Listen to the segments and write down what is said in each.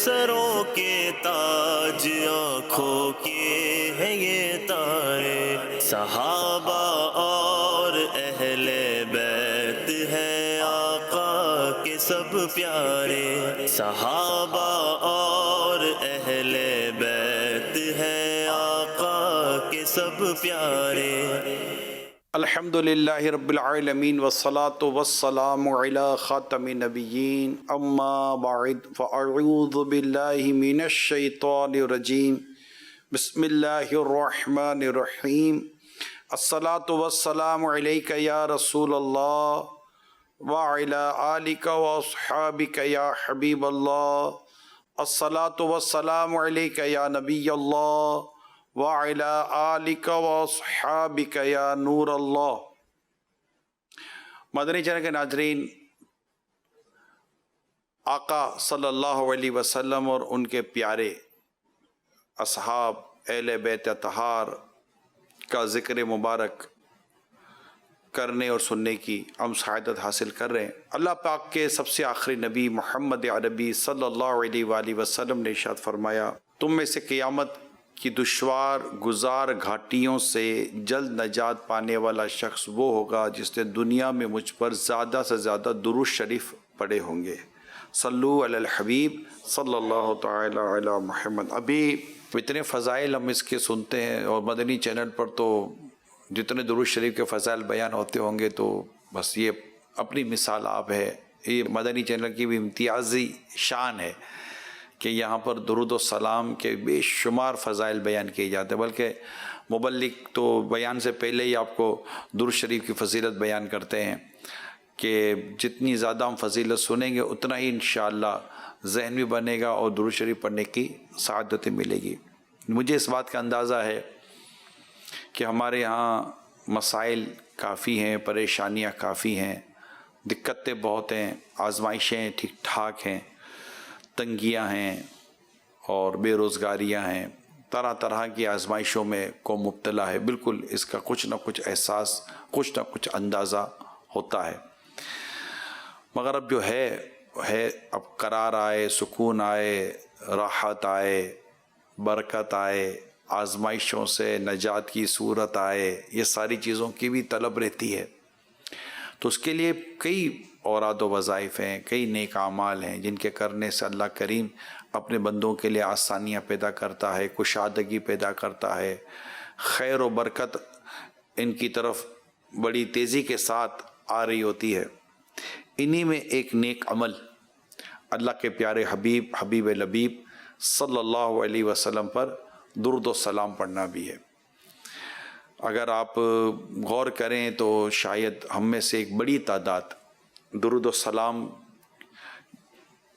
سروں کے تاج، آنکھوں کے ہیں یہ تارے، صحابہ اور اہل بیت ہیں آقا کے سب پیارے، صحابہ اور اہل بیت ہیں آقا کے سب پیارے۔ الحمدللہ رب العالمین والصلاة والسلام علی خاتم النبیین، اما بعد فاعوذ باللہ من الشیطان الرجیم، بسم اللہ الرحمن الرحیم۔ الصلاة والسلام علیک یا رسول اللہ وعلی آلک واصحابک یا حبیب اللہ، الصلاة والسلام علیک یا نبی اللہ وعلی آلک واصحابک یا نور اللہ۔ مدنی چینل کے ناظرین، آقا صلی اللہ علیہ وسلم اور ان کے پیارے اصحاب اہل بیت اطہار کا ذکر مبارک کرنے اور سننے کی ہم سعادت حاصل کر رہے ہیں۔ اللہ پاک کے سب سے آخری نبی محمد عربی صلی اللہ علیہ وآلہ وسلم نے ارشاد فرمایا، تم میں سے قیامت کی دشوار گزار گھاٹیوں سے جلد نجات پانے والا شخص وہ ہوگا جس نے دنیا میں مجھ پر زیادہ سے زیادہ درود شریف پڑھے ہوں گے۔ صلو علی الحبیب صلی اللہ تعالی علی محمد۔ ابھی اتنے فضائل ہم اس کے سنتے ہیں، اور مدنی چینل پر تو جتنے درود شریف کے فضائل بیان ہوتے ہوں گے تو بس یہ اپنی مثال آپ ہے۔ یہ مدنی چینل کی بھی امتیازی شان ہے کہ یہاں پر درود و سلام کے بے شمار فضائل بیان کیے جاتے ہیں، بلکہ مبلغ تو بیان سے پہلے ہی آپ کو درود شریف کی فضیلت بیان کرتے ہیں کہ جتنی زیادہ ہم فضیلت سنیں گے اتنا ہی انشاءاللہ ذہن بھی بنے گا اور درود شریف پڑھنے کی سعادت ملے گی۔ مجھے اس بات کا اندازہ ہے کہ ہمارے ہاں مسائل کافی ہیں، پریشانیاں کافی ہیں، دقتیں بہت ہیں، آزمائشیں ٹھیک ٹھاک ہیں، تنگیاں ہیں اور بے روزگاریاں ہیں، طرح طرح کی آزمائشوں میں قوم مبتلا ہے۔ بالکل اس کا کچھ نہ کچھ احساس، کچھ نہ کچھ اندازہ ہوتا ہے، مگر اب جو ہے اب قرار آئے، سکون آئے، راحت آئے، برکت آئے، آزمائشوں سے نجات کی صورت آئے، یہ ساری چیزوں کی بھی طلب رہتی ہے۔ تو اس کے لیے کئی اوراد و وظائف ہیں، کئی نیک اعمال ہیں جن کے کرنے سے اللہ کریم اپنے بندوں کے لیے آسانیاں پیدا کرتا ہے، کشادگی پیدا کرتا ہے، خیر و برکت ان کی طرف بڑی تیزی کے ساتھ آ رہی ہوتی ہے۔ انہی میں ایک نیک عمل اللہ کے پیارے حبیب لبیب صلی اللہ علیہ وسلم پر درود و سلام پڑھنا بھی ہے۔ اگر آپ غور کریں تو شاید ہم میں سے ایک بڑی تعداد درود و سلام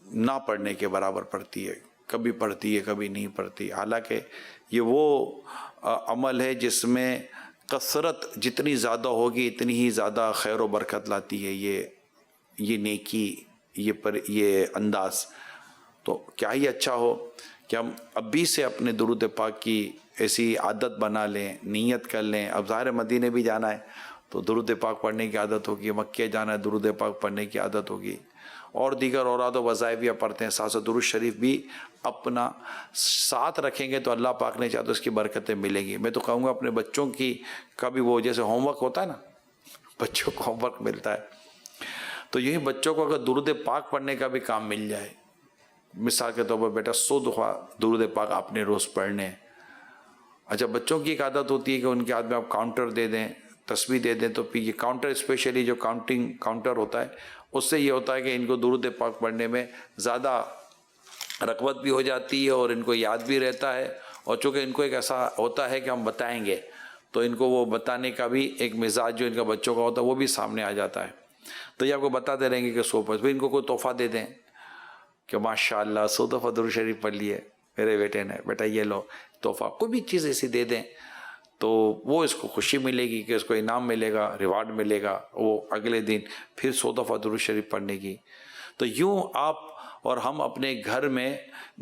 نہ پڑھنے کے برابر پڑھتی ہے، کبھی پڑھتی ہے کبھی نہیں پڑھتی، حالانکہ یہ وہ عمل ہے جس میں کثرت جتنی زیادہ ہوگی اتنی ہی زیادہ خیر و برکت لاتی ہے یہ نیکی، یہ انداز۔ تو کیا ہی اچھا ہو کہ ہم ابھی سے اپنے درود پاک کی ایسی عادت بنا لیں، نیت کر لیں۔ اب ظاہر مدینے بھی جانا ہے تو درود پاک پڑھنے کی عادت ہوگی، مکے جانا ہے درود پاک پڑھنے کی عادت ہوگی، اور دیگر اوراد و وظائف بھی پڑھتے ہیں، ساتھ درود شریف بھی اپنا ساتھ رکھیں گے تو اللہ پاک نے چاہا تو اس کی برکتیں ملیں گی۔ میں تو کہوں گا اپنے بچوں کی کا بھی وہ جیسے ہوم ورک ہوتا ہے نا، بچوں کو ہوم ورک ملتا ہے، تو یہی بچوں کو اگر درود پاک پڑھنے کا بھی کام مل جائے، مثال کے طور پر بیٹا 100 دفعہ درود پاک آپ نے روز پڑھنے۔ اچھا بچوں کی ایک عادت ہوتی ہے کہ ان کے ہاتھ میں آپ کاؤنٹر دے دیں، تسبیح دے دیں، تو پھر یہ کاؤنٹر اسپیشلی جو کاؤنٹر ہوتا ہے اس سے یہ ہوتا ہے کہ ان کو درود پاک پڑھنے میں زیادہ رغبت بھی ہو جاتی ہے اور ان کو یاد بھی رہتا ہے، اور چونکہ ان کو ایک ایسا ہوتا ہے کہ ہم بتائیں گے تو ان کو وہ بتانے کا بھی ایک مزاج جو ان کا بچوں کا ہوتا ہے وہ بھی سامنے آ جاتا ہے۔ تو یہ آپ کو بتاتے رہیں گے کہ 100 پھر ان کو کوئی تحفہ دے دیں کہ ماشاءاللہ 100 دفعہ درود شریف پڑھ لیے میرے بیٹے نے، بیٹا یہ لو تحفہ، کوئی بھی چیز ایسی دے دیں تو وہ اس کو خوشی ملے گی کہ اس کو انعام ملے گا، ریوارڈ ملے گا، وہ اگلے دن پھر 100 دفعہ درود شریف پڑھنے کی۔ تو یوں آپ اور ہم اپنے گھر میں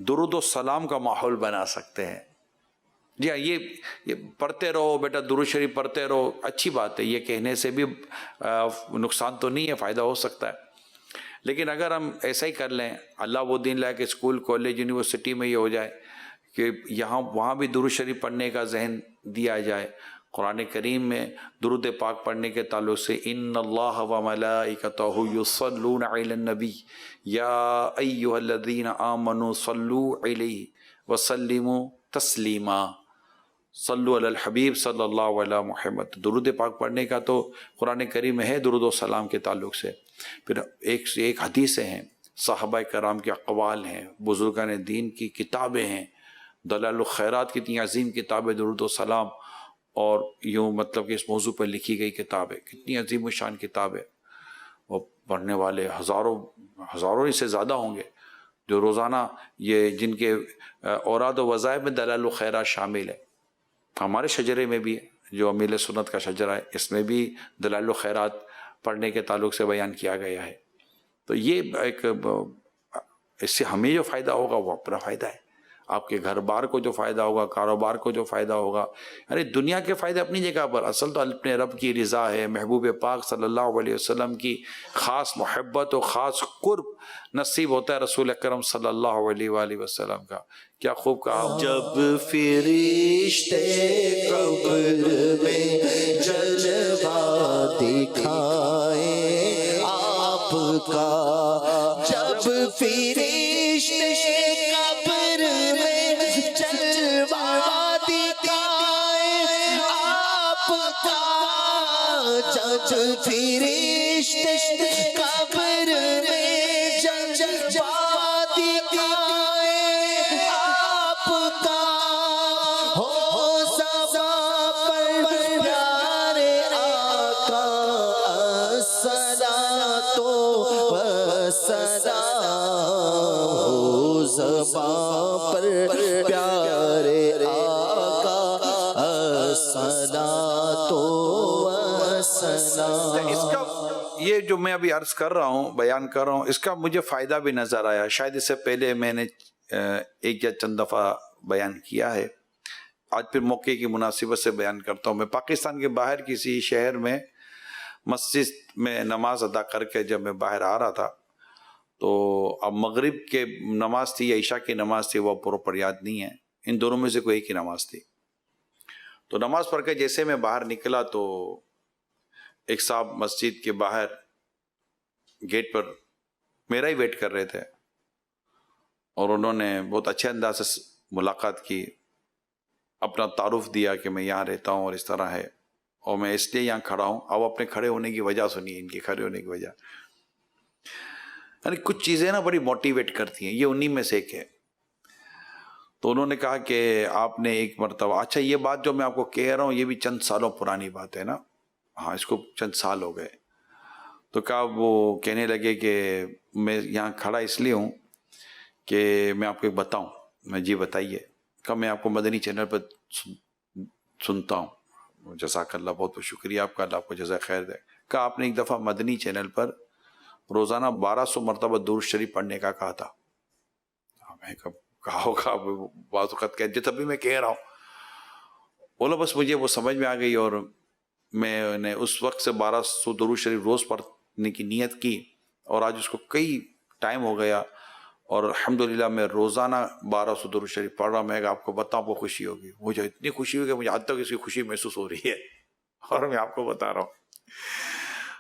درود و سلام کا ماحول بنا سکتے ہیں۔ جی ہاں، یہ پڑھتے رہو بیٹا، درود شریف پڑھتے رہو، اچھی بات ہے، یہ کہنے سے بھی نقصان تو نہیں ہے، فائدہ ہو سکتا ہے، لیکن اگر ہم ایسا ہی کر لیں، اللہ وہ دین لائے کہ اسکول کالج یونیورسٹی میں یہ ہو جائے کہ یہاں وہاں بھی درود شریف پڑھنے کا ذہن دیا جائے. قرآن کریم میں درود پاک پڑھنے کے تعلق سے ان اللہ و ملائکتہ یصلون علی النبی یا ایھا الذین آمنوا صلوا علیہ وسلموا تسلیما. صلو علی الحبیب صلی اللہ علیہ محمد. درود پاک پڑھنے کا تو قرآن کریم میں ہے درود و سلام کے تعلق سے. پھر ایک سے ایک حدیثیں ہیں، صحابہ کرام کے اقوال ہیں، بزرگان دین کی کتابیں ہیں، دلائل الخیرات کی اتنی عظیم کتاب ہے درود و سلام، اور یوں مطلب کہ اس موضوع پر لکھی گئی کتاب ہے، کتنی عظیم و شان کتاب ہے. وہ پڑھنے والے ہزاروں سے زیادہ ہوں گے جو روزانہ یہ جن کے اوراد و وظائف میں دلائل الخیرات شامل ہے. ہمارے شجرے میں بھی جو امیل سنت کا شجرہ ہے، اس میں بھی دلائل الخیرات پڑھنے کے تعلق سے بیان کیا گیا ہے. تو یہ ایک اس سے ہمیں جو فائدہ ہوگا وہ اپنا فائدہ ہے، آپ کے گھر بار کو جو فائدہ ہوگا، کاروبار کو جو فائدہ ہوگا، یعنی دنیا کے فائدے اپنی جگہ پر، اصل تو اپنے رب کی رضا ہے، محبوب پاک صلی اللہ علیہ وسلم کی خاص محبت و خاص قرب نصیب ہوتا ہے رسول اکرم صلی اللہ علیہ وآلہ وسلم کا. کیا خوب کہا. جب فرشتے قبر میں جلوہ دکھائیں آپ کا، جب فرشتے قبر میں جلوہ دکھائیں آپ کا، جب فرشتے قبر میں جلوہ دکھائیں آپ کا، ہو سبا پر پیارے آقا الصلاۃ والسلام، ہو سبا پر پیارے آقا الصلاۃ والسلام. اس کا یہ جو میں ابھی عرض کر رہا ہوں، بیان کر رہا ہوں، اس کا مجھے فائدہ بھی نظر آیا. شاید اس سے پہلے میں نے ایک یا چند دفعہ بیان کیا ہے، آج پھر موقع کی مناسبت سے بیان کرتا ہوں. میں پاکستان کے باہر کسی شہر میں مسجد میں نماز ادا کر کے جب میں باہر آ رہا تھا، تو اب مغرب کے نماز تھی یا عشاء کی نماز تھی، وہ پراپر یاد نہیں ہے، ان دونوں میں سے کوئی ایک ہی نماز تھی. تو نماز پڑھ کے جیسے میں باہر نکلا تو ایک صاحب مسجد کے باہر گیٹ پر میرا ہی ویٹ کر رہے تھے، اور انہوں نے بہت اچھے انداز سے ملاقات کی، اپنا تعارف دیا کہ میں یہاں رہتا ہوں اور اس طرح ہے، اور میں اس لیے یہاں کھڑا ہوں. اب اپنے کھڑے ہونے کی وجہ سنیے، ان کے کھڑے ہونے کی وجہ، یعنی کچھ چیزیں نا بڑی موٹیویٹ کرتی ہیں، یہ انہی میں سے ایک ہے. تو انہوں نے کہا کہ آپ نے ایک مرتبہ، اچھا یہ بات جو میں آپ کو کہہ رہا ہوں یہ بھی چند سالوں پرانی بات ہے نا، ہاں اس کو چند سال ہو گئے. تو کہا، وہ کہنے لگے کہ میں یہاں کھڑا اس لیے ہوں کہ میں آپ کو ایک بتاؤں. میں جی بتائیے. کہا میں آپ کو مدنی چینل پر سنتا ہوں. جزاک اللہ، بہت بہت شکریہ آپ کا، اللہ آپ کو جزائے خیر دے. کہا آپ نے ایک دفعہ مدنی چینل پر روزانہ 1200 مرتبہ درود شریف پڑھنے کا کہا تھا. میں کہا ہوگا بعض وقت کہتے تبھی میں کہہ رہا ہوں. بولو بس مجھے وہ سمجھ میں آ گئی، اور میں نے اس وقت سے 1200 درود شریف روز پڑھنے کی نیت کی، اور آج اس کو کئی ٹائم ہو گیا، اور الحمدللہ میں روزانہ 1200 درود شریف پڑھ رہا ہوں. میں آپ کو بتاؤں آپ کو خوشی ہوگی، مجھے اتنی خوشی ہوئی کہ مجھے آج تک اس کی خوشی محسوس ہو رہی ہے، اور میں آپ کو بتا رہا ہوں.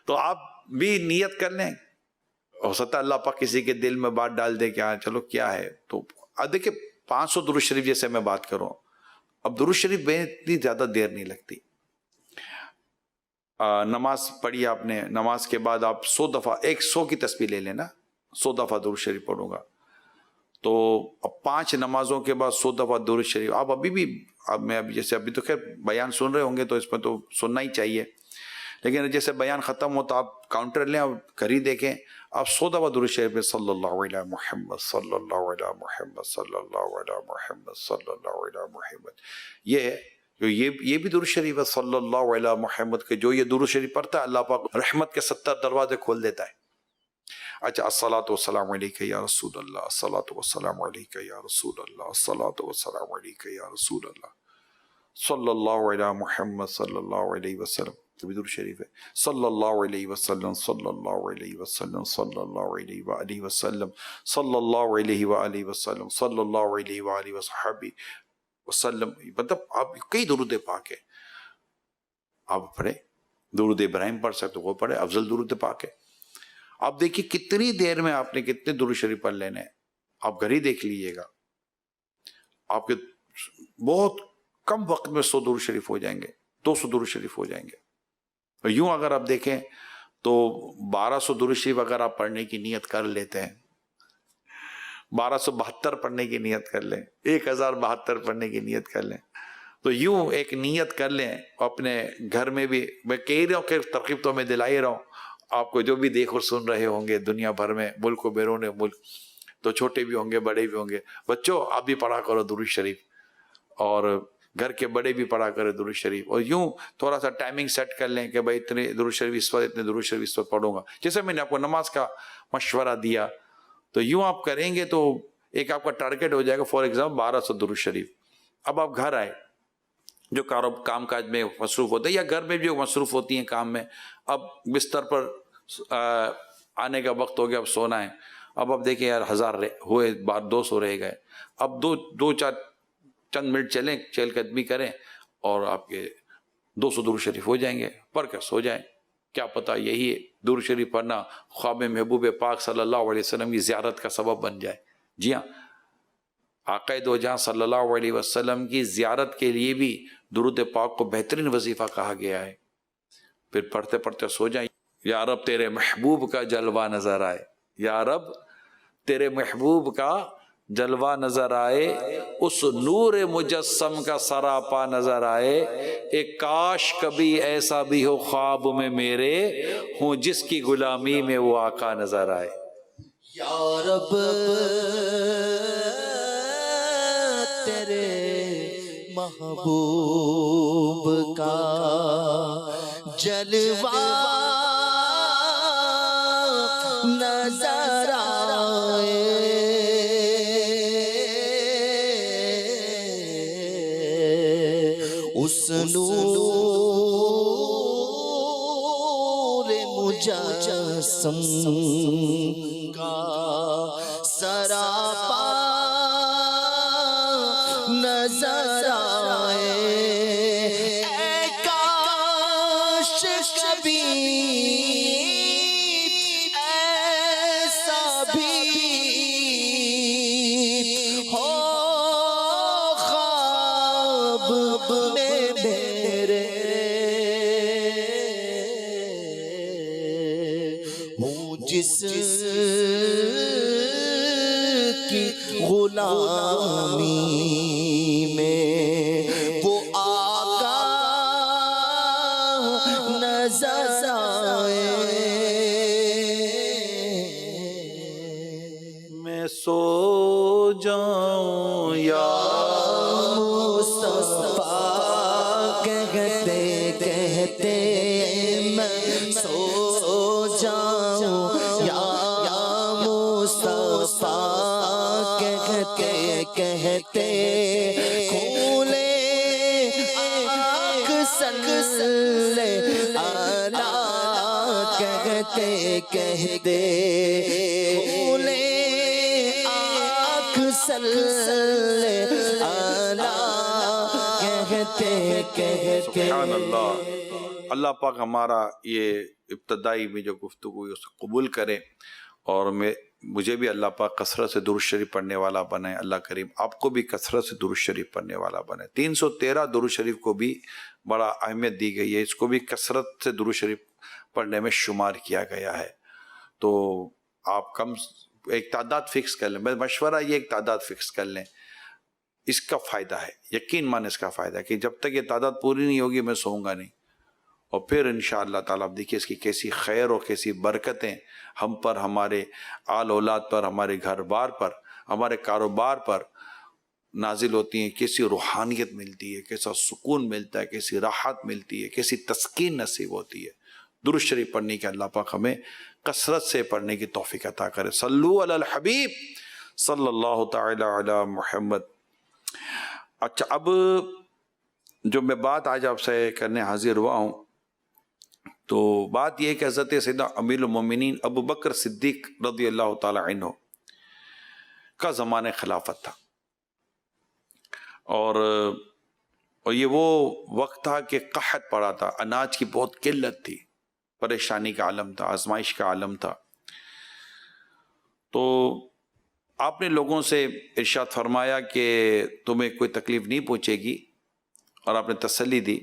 تو آپ بھی نیت کر لیں، ہو سکتا ہے اللہ پاک کسی کے دل میں بات ڈال دے کہ ہاں چلو کیا ہے. تو دیکھیں 500 درود شریف جیسے میں بات کروں، اب درود شریف میں اتنی زیادہ دیر نہیں لگتی. نماز پڑھی آپ نے، نماز کے بعد آپ 100 دفعہ، 100 کی تسبیح لے لینا، 100 دفعہ درود شریف پڑھوں گا. تو اب 5 نمازوں کے بعد 100 دفعہ درود شریف. آپ ابھی بھی، اب میں ابھی جیسے ابھی تو خیر بیان سن رہے ہوں گے تو اس میں تو سننا ہی چاہیے، لیکن جیسے بیان ختم ہو تو آپ کاؤنٹر لیں اور گھر ہی دیکھیں، آپ 100 دفعہ درود شریف پہ صلی اللہ علیہ محمد، صلی اللہ علیہ محمد، صلی اللہ علیہ محمد، صلی اللہ علیہ محمد. یہ بھی درود شریف ہے صلی اللہ علیہ محمد کے، جو یہ درود شریف پڑھتا ہے اللہ پاک رحمت کے 70 دروازے کھول دیتا ہے. اچھا، الصلاۃ والسلام علیک یا رسول اللہ، الصلاۃ والسلام علیک یا رسول اللہ، الصلاۃ والسلام علیک یا رسول اللہ، صلی اللہ علیہ محمد صلی اللہ علیہ وسلم. تو بھی درود شریف ہے. صلی اللہ علیہ وسلم صلی اللہ علیہ وسلم صلی اللہ علیہ وآلہ وسلم صلی اللہ علیہ وآلہ وسلم صلی اللہ علیہ وآلہ وصحبہ وسلم. مطلب آپ کئی درود پاک ہیں آپ پڑھیں. درود ابراہیم پڑھ سکتے وہ پڑھے، افضل درود پاک ہے. آپ دیکھیے کتنی دیر میں آپ نے کتنے درود شریف پڑھ لینے ہیں. آپ گھر ہی دیکھ لیجئے گا، آپ کے بہت کم وقت میں 100 درود شریف ہو جائیں گے، 200 درود شریف ہو جائیں گے. اور یوں اگر آپ دیکھیں تو 1200 درود شریف اگر آپ پڑھنے کی نیت کر لیتے ہیں، 1272 پڑھنے کی نیت کر لیں، 1072 پڑھنے کی نیت کر لیں، تو یوں ایک نیت کر لیں. اپنے گھر میں بھی میں کہہ رہا ہوں کہ ترغیب تو میں دلائی رہا ہوں آپ کو، جو بھی دیکھ اور سن رہے ہوں گے دنیا بھر میں، ملک و بیرون ملک، تو چھوٹے بھی ہوں گے بڑے بھی ہوں گے. بچوں آپ بھی پڑھا کرو درود شریف، اور گھر کے بڑے بھی پڑھا کرے درود شریف. اور یوں تھوڑا سا ٹائمنگ سیٹ کر لیں کہ بھائی اتنے درود شریف اس وقت، اتنے درود شریف اس وقت پڑھوں گا. جیسے میں نے آپ کو نماز کا مشورہ دیا، تو یوں آپ کریں گے تو ایک آپ کا ٹارگیٹ ہو جائے گا. فار ایگزامپل 1200 درود شریف. اب آپ گھر آئے، جو کام کاج میں مصروف ہوتے ہیں یا گھر میں بھی مصروف ہوتی ہیں کام میں، اب بستر پر آنے کا وقت ہو گیا، اب سونا ہے. اب آپ دیکھیں یار 1000 ہوئے، 200 رہ گئے. اب دو چار چند منٹ چلیں، چہل قدمی کریں، اور آپ کے 200 درود شریف ہو جائیں گے. پڑھ کر سو جائیں. کیا پتہ یہی درود شریف پڑھنا خواب میں محبوب پاک صلی اللہ علیہ وسلم کی زیارت کا سبب بن جائے. جی ہاں، آقا دو جہاں صلی اللہ علیہ وسلم کی زیارت کے لیے بھی درود پاک کو بہترین وظیفہ کہا گیا ہے. پھر پڑھتے پڑھتے سو جائیں. یا رب تیرے محبوب کا جلوہ نظر آئے، یا رب تیرے محبوب کا جلوہ نظر آئے، اس نور مجسم کا سراپا نظر آئے. ایک کاش کبھی ایسا بھی ہو خواب میں میرے، ہوں جس کی غلامی میں وہ آقا نظر آئے. یا رب تیرے محبوب کا جلوہ نظر آئے، اس نور مجسم کا سراپا نظر آئے. اے کاش کبھی ایسا بھی ہو خواب میں میرے، ہوں جس کی غلامی میں وہ آقا نظر آئے. میں سو جاؤں یا مصطفیٰ کہتے کہتے میں سو جاؤں، یا مصطفیٰ کہتے کہتے کھولے آنکھ صلی اللہ کہتے کہتے کھولے آنکھ صلی اللہ کہتے کہتے. سبحان اللہ. اللہ پاک ہمارا یہ ابتدائی میں جو گفتگو ہوئی اس کو قبول کرے، اور مجھے بھی اللہ پاک کثرت سے درود شریف پڑھنے والا بنائے. اللہ کریم آپ کو بھی کثرت سے درود شریف پڑھنے والا بنائے. 313 درود شریف کو بھی بڑا اہمیت دی گئی ہے، اس کو بھی کثرت سے درود شریف پڑھنے میں شمار کیا گیا ہے. تو آپ کم ایک تعداد فکس کر لیں. میں مشورہ یہ ایک تعداد فکس کر لیں. اس کا فائدہ ہے، یقین مان اس کا فائدہ ہے کہ جب تک یہ تعداد پوری نہیں ہوگی میں سوؤں گا نہیں. اور پھر انشاءاللہ تعالیٰ آپ دیکھیے اس کی کیسی خیر اور کیسی برکتیں ہم پر، ہمارے آل اولاد پر، ہمارے گھر بار پر، ہمارے کاروبار پر نازل ہوتی ہیں. کیسی روحانیت ملتی ہے، کیسا سکون ملتا ہے، کیسی راحت ملتی ہے، کیسی تسکین نصیب ہوتی ہے. درود شریف پڑھنے کے اللہ پاک ہمیں کثرت سے پڑھنے کی توفیق عطا کرے. صلو علی الحبیب صلی اللہ تعالی علی محمد. اچھا، اب جو میں بات آج آپ سے کرنے حاضر ہوا ہوں تو بات یہ ہے کہ حضرت سیدنا امیر المومنین ابو بکر صدیق رضی اللہ تعالی عنہ کا زمانہ خلافت تھا، اور یہ وہ وقت تھا کہ قحط پڑا تھا، اناج کی بہت قلت تھی، پریشانی کا عالم تھا، آزمائش کا عالم تھا۔ تو آپ نے لوگوں سے ارشاد فرمایا کہ تمہیں کوئی تکلیف نہیں پہنچے گی، اور آپ نے تسلی دی،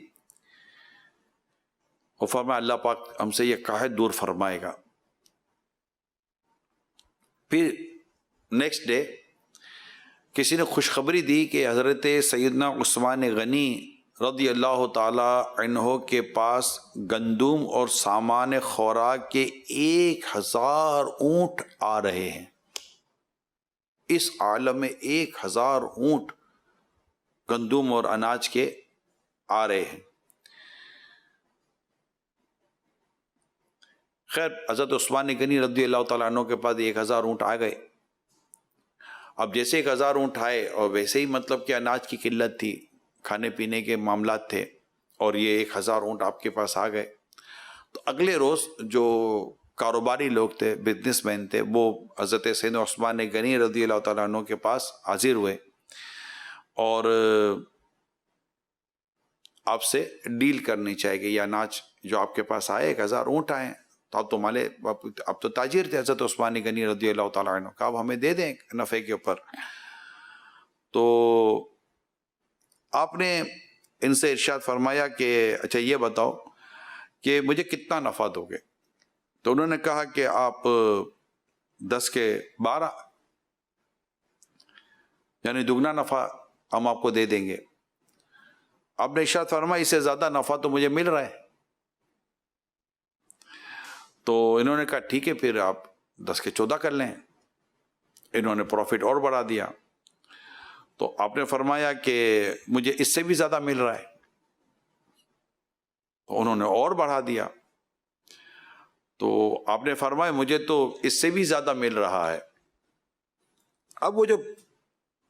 اور فرمایا اللہ پاک ہم سے یہ قحط دور فرمائے گا۔ پھر نیکسٹ ڈے کسی نے خوشخبری دی کہ حضرت سیدنا عثمان غنی رضی اللہ تعالی عنہ کے پاس گندم اور سامان خوراک کے 1000 اونٹ آ رہے ہیں۔ اس عالم میں 1000 اونٹ گندم اور اناج کے آ رہے ہیں۔ خیر حضرت عثمان غنی رضی اللہ تعالیٰ عنہ کے پاس 1000 اونٹ آ گئے۔ اب جیسے 1000 اونٹ آئے اور ویسے ہی مطلب کہ اناج کی قلت تھی، کھانے پینے کے معاملات تھے، اور یہ 1000 اونٹ آپ کے پاس آ گئے، تو اگلے روز جو کاروباری لوگ تھے، بزنس مین تھے، وہ حضرت سیدنا عثمان غنی رضی اللہ تعالیٰ عنہ کے پاس حاضر ہوئے اور آپ سے ڈیل کرنی چاہیے کہ یہ اناج جو آپ کے پاس آئے 1000 اونٹ آئے، تو اب تو تاجر تھے حضرت عثمان غنی رضی اللہ تعالیٰ عنہ، کہ آپ ہمیں دے دیں نفع کے اوپر۔ تو آپ نے ان سے ارشاد فرمایا کہ اچھا یہ بتاؤ کہ مجھے کتنا نفع دو گے؟ تو انہوں نے کہا کہ آپ 10 کے 12، یعنی دگنا نفع ہم آپ کو دے دیں گے۔ آپ نے ارشاد فرمایا اس سے زیادہ نفع تو مجھے مل رہا ہے۔ تو انہوں نے کہا ٹھیک ہے پھر آپ 10 کے 14 کر لیں۔ انہوں نے پروفٹ اور بڑھا دیا، تو آپ نے فرمایا کہ مجھے اس سے بھی زیادہ مل رہا ہے، تو انہوں نے اور بڑھا دیا۔ تو آپ نے فرمایا مجھے تو اس سے بھی زیادہ مل رہا ہے۔ اب وہ جو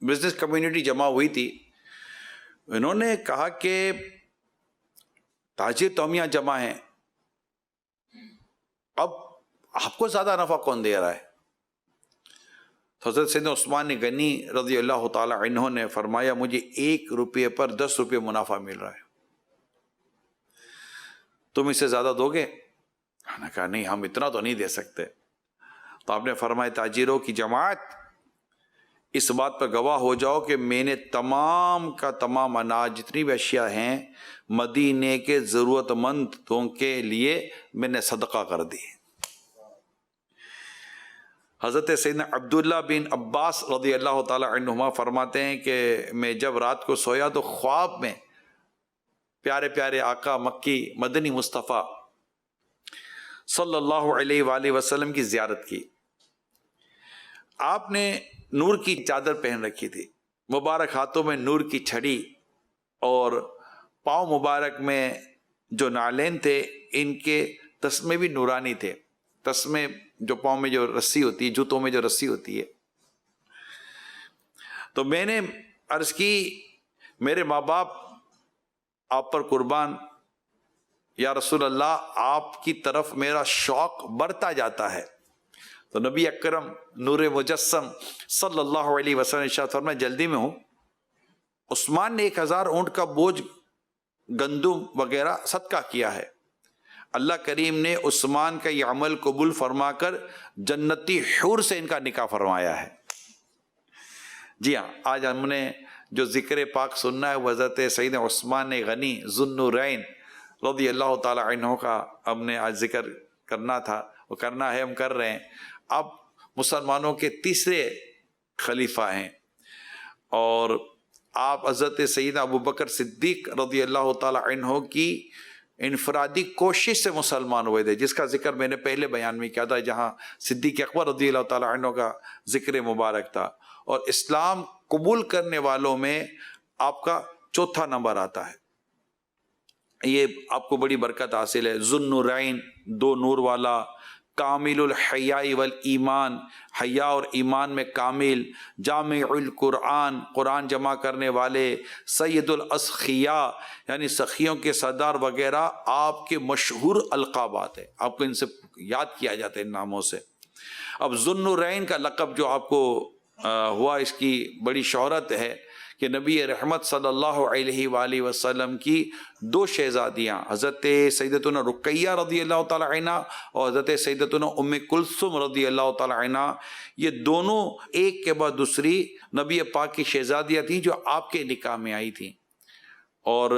بزنس کمیونٹی جمع ہوئی تھی، انہوں نے کہا کہ تاجر تو ہم یہاں جمع ہیں، اب آپ کو زیادہ نفع کون دے رہا ہے؟ حضرت سیدنا عثمان غنی رضی اللہ تعالی عنہ نے فرمایا مجھے 1 روپے پر 10 روپے منافع مل رہا ہے، تم اس سے زیادہ دو گے؟ نے کہا نہیں، ہم اتنا تو نہیں دے سکتے۔ تو آپ نے فرمایا تاجروں کی جماعت، اس بات پر گواہ ہو جاؤ کہ میں نے تمام کا تمام اناج جتنی بھی اشیاء ہیں مدینے کے ضرورت مندوں کے لیے میں نے صدقہ کر دی۔ حضرت سیدنا عبداللہ بن عباس رضی اللہ تعالی عنہما فرماتے ہیں کہ میں جب رات کو سویا تو خواب میں پیارے پیارے آقا مکی مدنی مصطفیٰ صلی اللہ علیہ وآلہ وسلم کی زیارت کی۔ آپ نے نور کی چادر پہن رکھی تھی، مبارک ہاتھوں میں نور کی چھڑی، اور پاؤں مبارک میں جو نالین تھے ان کے تسمے بھی نورانی تھے۔ تسمے جو پاؤں میں جو رسی ہوتی ہے، جوتوں میں جو رسی ہوتی ہے۔ تو میں نے عرض کی میرے ماں باپ آپ پر قربان، یا رسول اللہ آپ کی طرف میرا شوق بڑھتا جاتا ہے۔ تو نبی اکرم نور مجسم صلی اللہ علیہ وسلم ارشاد فرمایا جلدی میں ہوں۔ عثمان نے 1000 اونٹ کا بوجھ گندم وغیرہ صدقہ کیا ہے۔ اللہ کریم نے عثمان کا یہ عمل قبول فرما کر جنتی حور سے ان کا نکاح فرمایا ہے۔ جی ہاں، آج ہم نے جو ذکر پاک سننا ہے وہ حضرت سیدنا عثمان غنی ذو النورین رضی اللہ تعالی عنہ کا ہم نے آج ذکر کرنا تھا، وہ کرنا ہے، ہم کر رہے ہیں۔ اب مسلمانوں کے تیسرے خلیفہ ہیں، اور آپ حضرت سیدنا ابو بکر صدیق رضی اللہ تعالی عنہ کی انفرادی کوشش سے مسلمان ہوئے تھے، جس کا ذکر میں نے پہلے بیان میں کیا تھا، جہاں صدیق اکبر رضی اللہ تعالی عنہ کا ذکر مبارک تھا، اور اسلام قبول کرنے والوں میں آپ کا 4تھا نمبر آتا ہے۔ یہ آپ کو بڑی برکت حاصل ہے۔ ذو النورین، 2 نور والا، کامل الحیاء والایمان، حیا اور ایمان میں کامل، جامع القرآن، قرآن جمع کرنے والے، سید الاسخیاء یعنی سخیوں کے سردار وغیرہ آپ کے مشہور القابات ہیں، آپ کو ان سے یاد کیا جاتا ہے ان ناموں سے۔ اب ذو النورین کا لقب جو آپ کو ہوا، اس کی بڑی شہرت ہے کہ نبی رحمت صلی اللہ علیہ وآلہ وسلم کی دو شہزادیاں، حضرت سیدتنا رقیہ رضی اللہ تعالی عنہ اور حضرت سیدتنا ام کلثوم رضی اللہ تعالی عنہ، یہ دونوں ایک کے بعد دوسری نبی پاک کی شہزادیاں تھیں جو آپ کے نکاح میں آئی تھیں۔ اور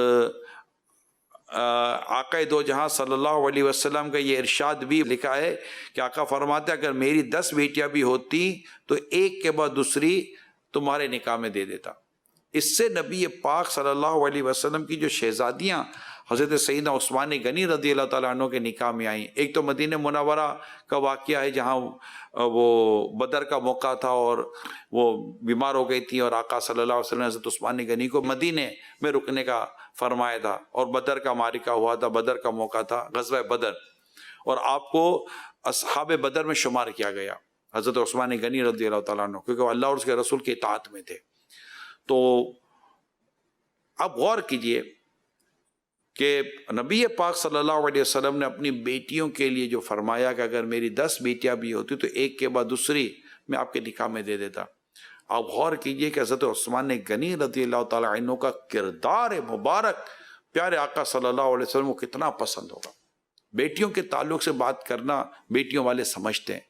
آقا دو جہاں صلی اللہ علیہ وسلم کا یہ ارشاد بھی لکھا ہے کہ آقا فرماتے ہیں اگر میری 10 بیٹیاں بھی ہوتی تو ایک کے بعد دوسری تمہارے نکاح میں دے دیتا۔ اس سے نبی پاک صلی اللہ علیہ وسلم کی جو شہزادیاں حضرت سیدنا عثمان غنی رضی اللہ تعالیٰ عنہ کے نکاح میں آئیں، ایک تو مدینہ منورہ کا واقعہ ہے جہاں وہ بدر کا موقع تھا اور وہ بیمار ہو گئی تھی اور آقا صلی اللہ علیہ وسلم نے حضرت عثمان غنی کو مدینے میں رکنے کا فرمایا تھا، اور بدر کا معرکہ ہوا تھا، بدر کا موقع تھا، غزوہ بدر، اور آپ کو اصحاب بدر میں شمار کیا گیا حضرت عثمان غنی رضی اللہ تعالیٰ عنہ، کیونکہ وہ اللہ اور اس کے رسول کی اطاعت میں تھے۔ تو اب غور کیجئے کہ نبی پاک صلی اللہ علیہ وسلم نے اپنی بیٹیوں کے لیے جو فرمایا کہ اگر میری 10 بیٹیاں بھی ہوتی تو ایک کے بعد دوسری میں آپ کے نکاح میں دے دیتا۔ آپ غور کیجئے کہ حضرت عثمان غنی رضی اللہ تعالیٰ عنہ کا کردار مبارک پیارے آقا صلی اللہ علیہ وسلم کو کتنا پسند ہوگا۔ بیٹیوں کے تعلق سے بات کرنا بیٹیوں والے سمجھتے ہیں،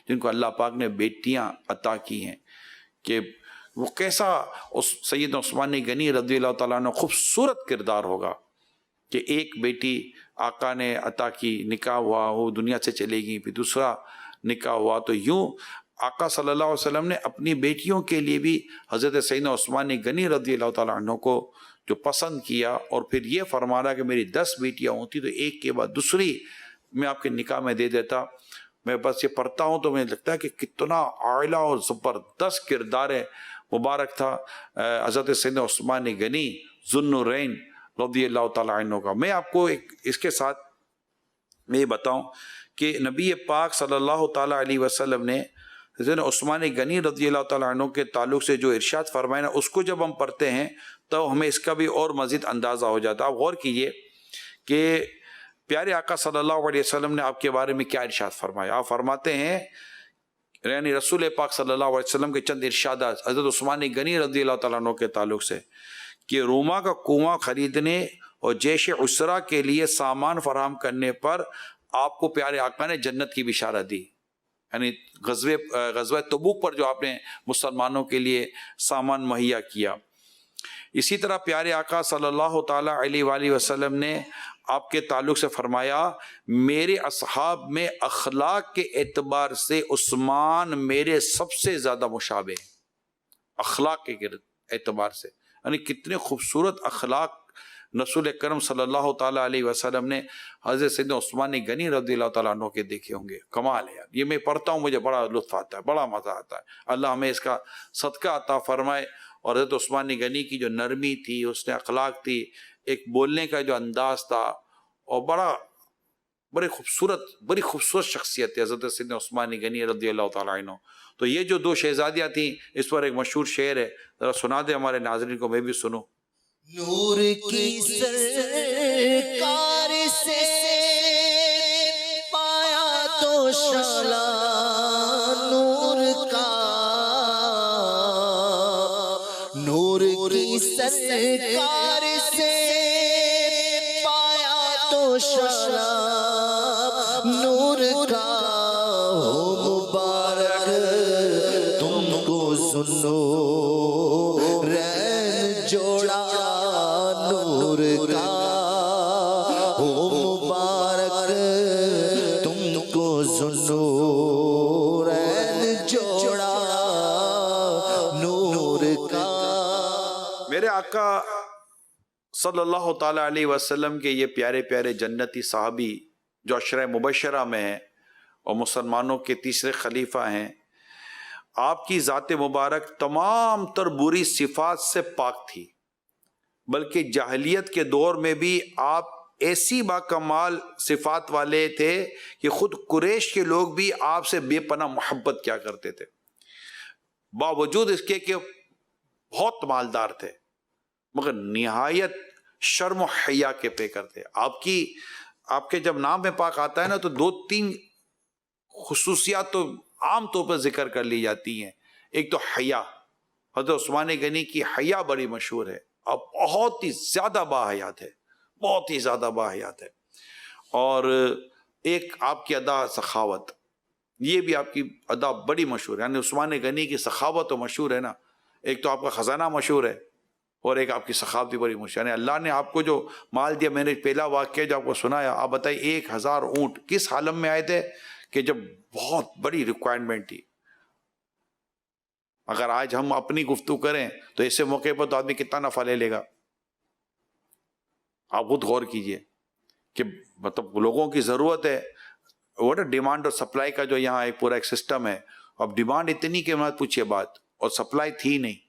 جن کو اللہ پاک نے بیٹیاں عطا کی ہیں، کہ وہ کیسا اس سیدنا عثمان غنی رضی اللہ تعالیٰ عنہ خوبصورت کردار ہوگا کہ ایک بیٹی آقا نے عطا کی، نکاح ہوا، وہ دنیا سے چلے گئی، پھر دوسرا نکاح ہوا، تو یوں آقا صلی اللہ علیہ وسلم نے اپنی بیٹیوں کے لیے بھی حضرت سیدنا عثمان غنی رضی اللہ تعالیٰ عنہ کو جو پسند کیا، اور پھر یہ فرمایا کہ میری 10 بیٹیاں ہوتی تو ایک کے بعد دوسری میں آپ کے نکاح میں دے دیتا۔ میں بس یہ پڑھتا ہوں تو مجھے لگتا ہے کہ کتنا اعلیٰ اور زبردست کردار مبارک تھا حضرت سیدنا عثمان غنی ذو النورین رضی اللہ تعالیٰ عنہ کا۔ میں آپ کو اس کے ساتھ میں یہ بتاؤں کہ نبی پاک صلی اللہ تعالیٰ علیہ وسلم نے حضرت عثمان غنی رضی اللہ تعالیٰ عنہ کے تعلق سے جو ارشاد فرمایا نا، اس کو جب ہم پڑھتے ہیں تو ہمیں اس کا بھی اور مزید اندازہ ہو جاتا ہے۔ آپ غور کیجئے کہ پیارے آقا صلی اللہ علیہ وسلم نے آپ کے بارے میں کیا ارشاد فرمایا۔ آپ فرماتے ہیں، یعنی رسول پاک صلی اللہ علیہ وسلم کے چند ارشادات حضرت عثمان غنی رضی اللہ تعالیٰ عنہ کے تعلق سے، کہ روما کا کنواں خریدنے اور جیش عسرہ کے لیے سامان فراہم کرنے پر آپ کو پیارے آقا نے جنت کی بشارت دی، یعنی غزوہ تبوک پر جو آپ نے مسلمانوں کے لیے سامان مہیا کیا۔ اسی طرح پیارے آقا صلی اللہ تعالیٰ علیہ وآلہ وسلم نے آپ کے تعلق سے فرمایا، میرے اصحاب میں اخلاق کے اعتبار سے عثمان میرے سب سے زیادہ مشابہ ہیں، اخلاق کے اعتبار سے، یعنی کتنے خوبصورت اخلاق رسول کرم صلی اللہ تعالیٰ علیہ وسلم نے حضرت سیدنا عثمان غنی رضی اللہ تعالیٰ عنہ کے دیکھے ہوں گے۔ کمال ہے یار، یہ میں پڑھتا ہوں مجھے بڑا لطف آتا ہے، بڑا مزہ آتا ہے۔ اللہ ہمیں اس کا صدقہ عطا فرمائے۔ اور حضرت عثمان غنی کی جو نرمی تھی، اس نے اخلاق تھی، ایک بولنے کا جو انداز تھا، اور بڑی خوبصورت شخصیت ہے حضرت سیدنا عثمان غنی رضی اللہ تعالیٰ عنہ۔ تو یہ جو دو شہزادیاں تھیں، اس پر ایک مشہور شعر ہے، ذرا سنا دے ہمارے ناظرین کو، میں بھی سنوں۔ نور کی سرکار سے پایا تو شعلہ نور کا، نور کی سرکار سے پایا تو شعلہ نور کا، ہو مبارک تم کو سنو رین جوڑا نور کا، ہو مبارک تم کو سنو رین جوڑا نور کا۔ میرے آقا صلی اللہ تعالیٰ علیہ وسلم کے یہ پیارے پیارے جنتی صحابی جو عشرہ مبشرہ میں ہیں اور مسلمانوں کے تیسرے خلیفہ ہیں، آپ کی ذات مبارک تمام تر بری صفات سے پاک تھی، بلکہ جاہلیت کے دور میں بھی آپ ایسی باکمال صفات والے تھے کہ خود قریش کے لوگ بھی آپ سے بے پناہ محبت کیا کرتے تھے، باوجود اس کے کہ بہت مالدار تھے، مگر نہایت شرم و حیا کے پے کرتے۔ آپ کے جب نام میں پاک آتا ہے نا تو 2-3 خصوصیات تو عام طور پر ذکر کر لی جاتی ہیں۔ ایک تو حیا، حضرت عثمان غنی کی حیا بڑی مشہور ہے، اور بہت ہی زیادہ باحیات ہے، بہت ہی زیادہ باحیات ہے۔ اور ایک آپ کی ادا سخاوت، یہ بھی آپ کی ادا بڑی مشہور ہے، یعنی عثمان غنی کی سخاوت تو مشہور ہے نا، ایک تو آپ کا خزانہ مشہور ہے اور ایک آپ کی سخاوت بھی بڑی مشہور ہے۔ یعنی اللہ نے آپ کو جو مال دیا، میں نے پہلا واقعہ جو آپ کو سنایا، آپ بتائیے 1000 اونٹ کس عالم میں آئے تھے کہ جب بہت بڑی ریکوائرمنٹ تھی۔ اگر آج ہم اپنی گفتگو کریں تو ایسے موقع پر تو آدمی کتنا نفع لے لے گا، آپ خود غور کیجئے کہ مطلب لوگوں کی ضرورت ہے، وہ نا ڈیمانڈ اور سپلائی کا جو یہاں ایک پورا ایک سسٹم ہے۔ اب ڈیمانڈ اتنی کہ مت پوچھئے بات، اور سپلائی تھی نہیں،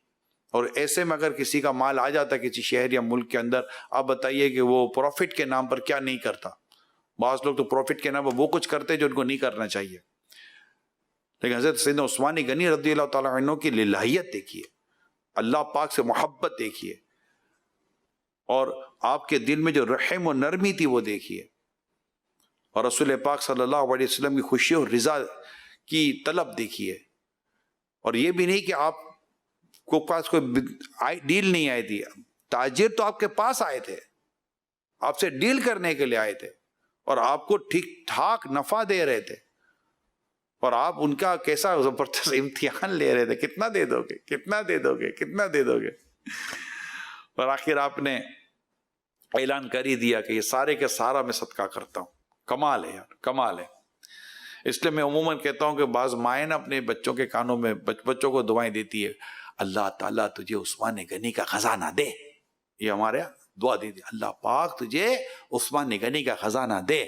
اور ایسے میں اگر کسی کا مال آ جاتا کسی شہر یا ملک کے اندر، آپ بتائیے کہ وہ پروفٹ کے نام پر کیا نہیں کرتا۔ بعض لوگ تو پروفٹ کے نام پر وہ کچھ کرتے جو ان کو نہیں کرنا چاہیے، لیکن حضرت سیدنا عثمان غنی رضی اللہ تعالیٰ عنہ کی للہیت دیکھیے، اللہ پاک سے محبت دیکھیے، اور آپ کے دل میں جو رحم و نرمی تھی وہ دیکھیے، اور رسول پاک صلی اللہ علیہ وسلم کی خوشی اور رضا کی طلب دیکھیے۔ اور یہ بھی نہیں کہ آپ کو پاس کوئی ڈیل نہیں آئی تھی، تاجر تو آپ کے پاس آئے تھے، آپ سے ڈیل کرنے کے لیے آئے تھے، اور آپ کو ٹھیک ٹھاک نفع دے رہے تھے، اور آپ ان کا کیسا زبردست امتحان لے رہے تھے، کتنا دے دو گے، کتنا دے دو گے، کتنا دے دو گے۔ اور آخر آپ نے اعلان کر ہی دیا کہ یہ سارے کے سارا میں صدقہ کرتا ہوں۔ کمال ہے یار، کمال ہے۔ اس لیے میں عموماً کہتا ہوں کہ بعض مائیں نا اپنے بچوں کے کانوں میں بچوں کو دعائیں دیتی ہے، اللہ تعالیٰ تجھے عثمان غنی کا خزانہ دے، یہ ہمارے یہاں دعا دیتی ہے، اللہ پاک تجھے عثمان غنی کا خزانہ دے۔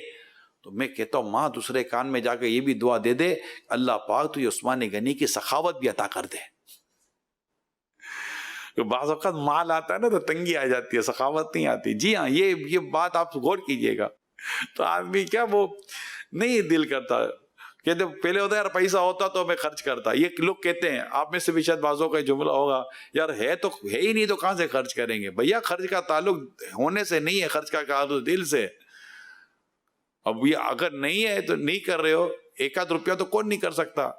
تو میں کہتا ہوں ماں دوسرے کان میں جا کے یہ بھی دعا دے دے، اللہ پاک تجھے عثمان غنی کی سخاوت بھی عطا کر دے۔ بعض اوقات مال آتا ہے نا تو تنگی آ جاتی ہے، سخاوت نہیں آتی۔ جی ہاں، یہ بات آپ غور کیجئے گا، تو آدمی کیا وہ نہیں دل کرتا، کہتے پہلے ہوتا ہے یار پیسہ ہوتا تو میں خرچ کرتا۔ یہ لوگ کہتے ہیں، آپ میں سے بھی شاید بعضوں کا جملہ ہوگا، یار ہے تو ہے ہی نہیں تو کہاں سے خرچ کریں گے؟ بھیا خرچ کا تعلق ہونے سے نہیں ہے، خرچ کا تعلق دل سے۔ اب یہ اگر نہیں ہے تو نہیں کر رہے ہو، 1 روپیہ تو کون نہیں کر سکتا،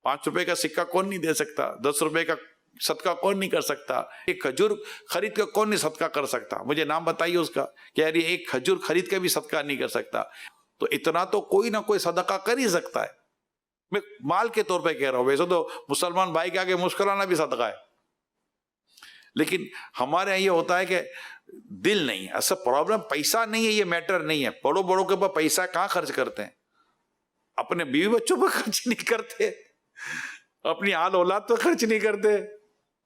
5 روپے کا سکہ کون نہیں دے سکتا، 10 روپے کا صدقہ کون نہیں کر سکتا، ایک کھجور خرید کے کون نہیں صدقہ کر سکتا؟ مجھے نام بتائیے اس کا کہ یار یہ ایک کھجور خرید کے بھی صدقہ نہیں کر سکتا، تو اتنا تو کوئی نہ کوئی صدقہ کر ہی سکتا ہے۔ میں مال کے طور پہ کہہ رہا ہوں، ویسے تو مسلمان بھائی کے آگے مسکرانا بھی صدقہ ہے، لیکن ہمارے یہاں یہ ہوتا ہے کہ دل نہیں ہے۔ اصل پرابلم پیسہ نہیں ہے، یہ میٹر نہیں ہے۔ بڑوں کے پاس پیسہ کہاں خرچ کرتے ہیں؟ اپنے بیوی بچوں پر خرچ نہیں کرتے، اپنی آل اولاد پر خرچ نہیں کرتے،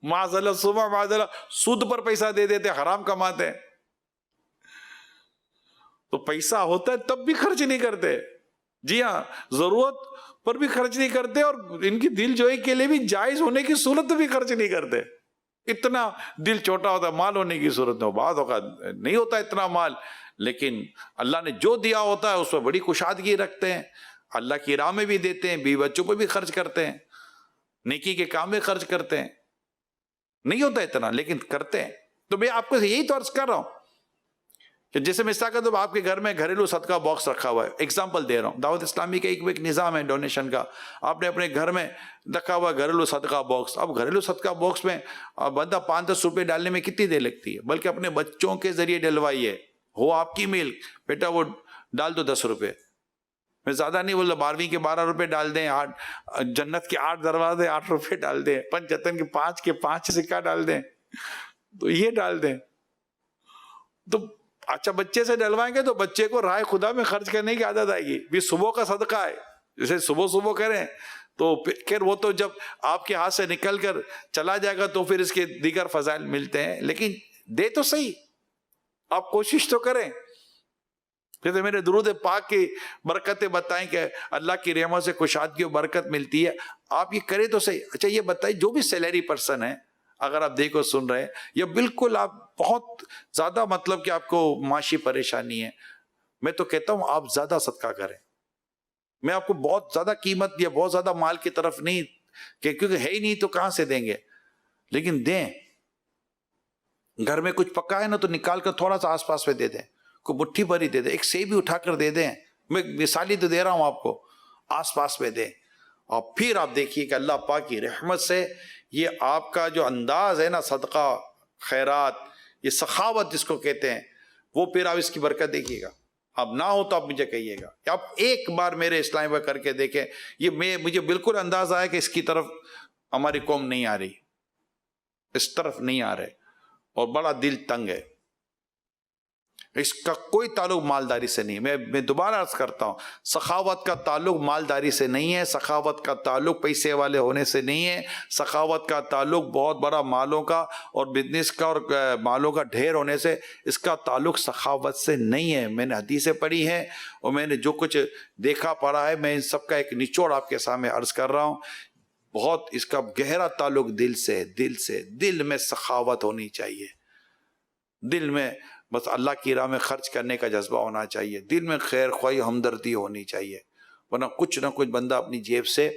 معاذاللہ صبح معاذاللہ سود پر پیسہ دے دیتے، حرام کماتے ہیں۔ تو پیسہ ہوتا ہے تب بھی خرچ نہیں کرتے، جی ہاں، ضرورت پر بھی خرچ نہیں کرتے، اور ان کی دل جوئی کے لیے بھی جائز ہونے کی صورت بھی خرچ نہیں کرتے۔ اتنا دل چھوٹا ہوتا ہے مال ہونے کی صورت میں، بعض اوقات نہیں ہوتا اتنا مال، لیکن اللہ نے جو دیا ہوتا ہے اس پر بڑی کشادگی رکھتے ہیں، اللہ کی راہ میں بھی دیتے ہیں، بیوی بچوں پہ بھی خرچ کرتے ہیں، نیکی کے کام میں خرچ کرتے ہیں۔ نہیں ہوتا اتنا لیکن کرتے ہیں۔ تو میں آپ کو یہی تو عرض کر رہا ہوں کہ جیسے مثال کے طور پر آپ کے گھر میں گھریلو صدقہ باکس رکھا ہوا ہے، ایگزامپل دے رہا ہوں، دعوت اسلامی کا ایک نظام ہے ڈونیشن کا، آپ نے اپنے گھر میں رکھا ہوا گھریلو صدقہ باکس۔ اب گھریلو صدقہ باکس میں بندہ 5-10 روپے ڈالنے میں کتنی دیر لگتی ہے؟ بلکہ اپنے بچوں کے ذریعے ڈلوائیے، ہو آپ کی ملک، بیٹا وہ ڈال دو 10 روپے، میں زیادہ نہیں بول رہا، 12ویں کے 12 روپے ڈال دیں، جنت کے 8 دروازے 8 روپے ڈال دیں، پنچتن کے 5 سکہ ڈال دیں، تو یہ ڈال دیں۔ تو اچھا بچے سے ڈلوائیں گے تو بچے کو راہ خدا میں خرچ کرنے کی عادت آئے گی۔ بھی صبح کا صدقہ ہے، جیسے صبح کریں تو پھر وہ تو جب آپ کے ہاتھ سے نکل کر چلا جائے گا تو پھر اس کے دیگر فضائل ملتے ہیں، لیکن دے تو صحیح، آپ کوشش تو کریں۔ جیسے میرے درود پاک کی برکتیں بتائیں کہ اللہ کی رحمت سے کشادگی و برکت ملتی ہے، آپ یہ کریں تو صحیح۔ اچھا یہ بتائیں جو بھی سیلری پرسن ہے، اگر آپ دیکھو سن رہے ہیں، یا بالکل آپ بہت زیادہ مطلب کہ آپ کو معاشی پریشانی ہے، میں تو کہتا ہوں آپ زیادہ صدقہ کریں. میں آپ کو بہت زیادہ قیمت یا بہت زیادہ مال کی طرف نہیں، کیونکہ ہے ہی نہیں تو کہاں سے دیں گے، لیکن دیں. گھر میں کچھ پکا ہے نا تو نکال کر تھوڑا سا آس پاس میں دے دیں، کوئی مٹھی بھر ہی دے دیں، ایک سیب بھی اٹھا کر دے دیں. میں مثالی تو دے رہا ہوں آپ کو، آس پاس میں دیں. اور پھر آپ دیکھیے کہ اللہ پاک کی رحمت سے یہ آپ کا جو انداز ہے نا صدقہ خیرات، یہ سخاوت جس کو کہتے ہیں، وہ پھر آپ اس کی برکت دیکھیے گا. اب نہ ہو تو آپ مجھے کہیے گا کہ آپ ایک بار میرے اسلام پر کر کے دیکھیں. یہ مجھے بالکل اندازہ ہے کہ اس کی طرف ہماری قوم نہیں آ رہی، اس طرف نہیں آ رہے، اور بڑا دل تنگ ہے. اس کا کوئی تعلق مالداری سے نہیں. میں دوبارہ عرض کرتا ہوں، سخاوت کا تعلق مالداری سے نہیں ہے، سخاوت کا تعلق پیسے والے ہونے سے نہیں ہے، سخاوت کا تعلق بہت بڑا مالوں کا اور بزنس کا اور مالوں کا ڈھیر ہونے سے، اس کا تعلق سخاوت سے نہیں ہے. میں نے حدیثیں پڑھی ہیں اور میں نے جو کچھ دیکھا پڑھا ہے، میں ان سب کا ایک نچوڑ آپ کے سامنے عرض کر رہا ہوں. بہت اس کا گہرا تعلق دل سے، دل میں سخاوت ہونی چاہیے، دل میں بس اللہ کی راہ میں خرچ کرنے کا جذبہ ہونا چاہیے، دل میں خیر خواہی ہمدردی ہونی چاہیے. ورنہ کچھ نہ کچھ بندہ اپنی جیب سے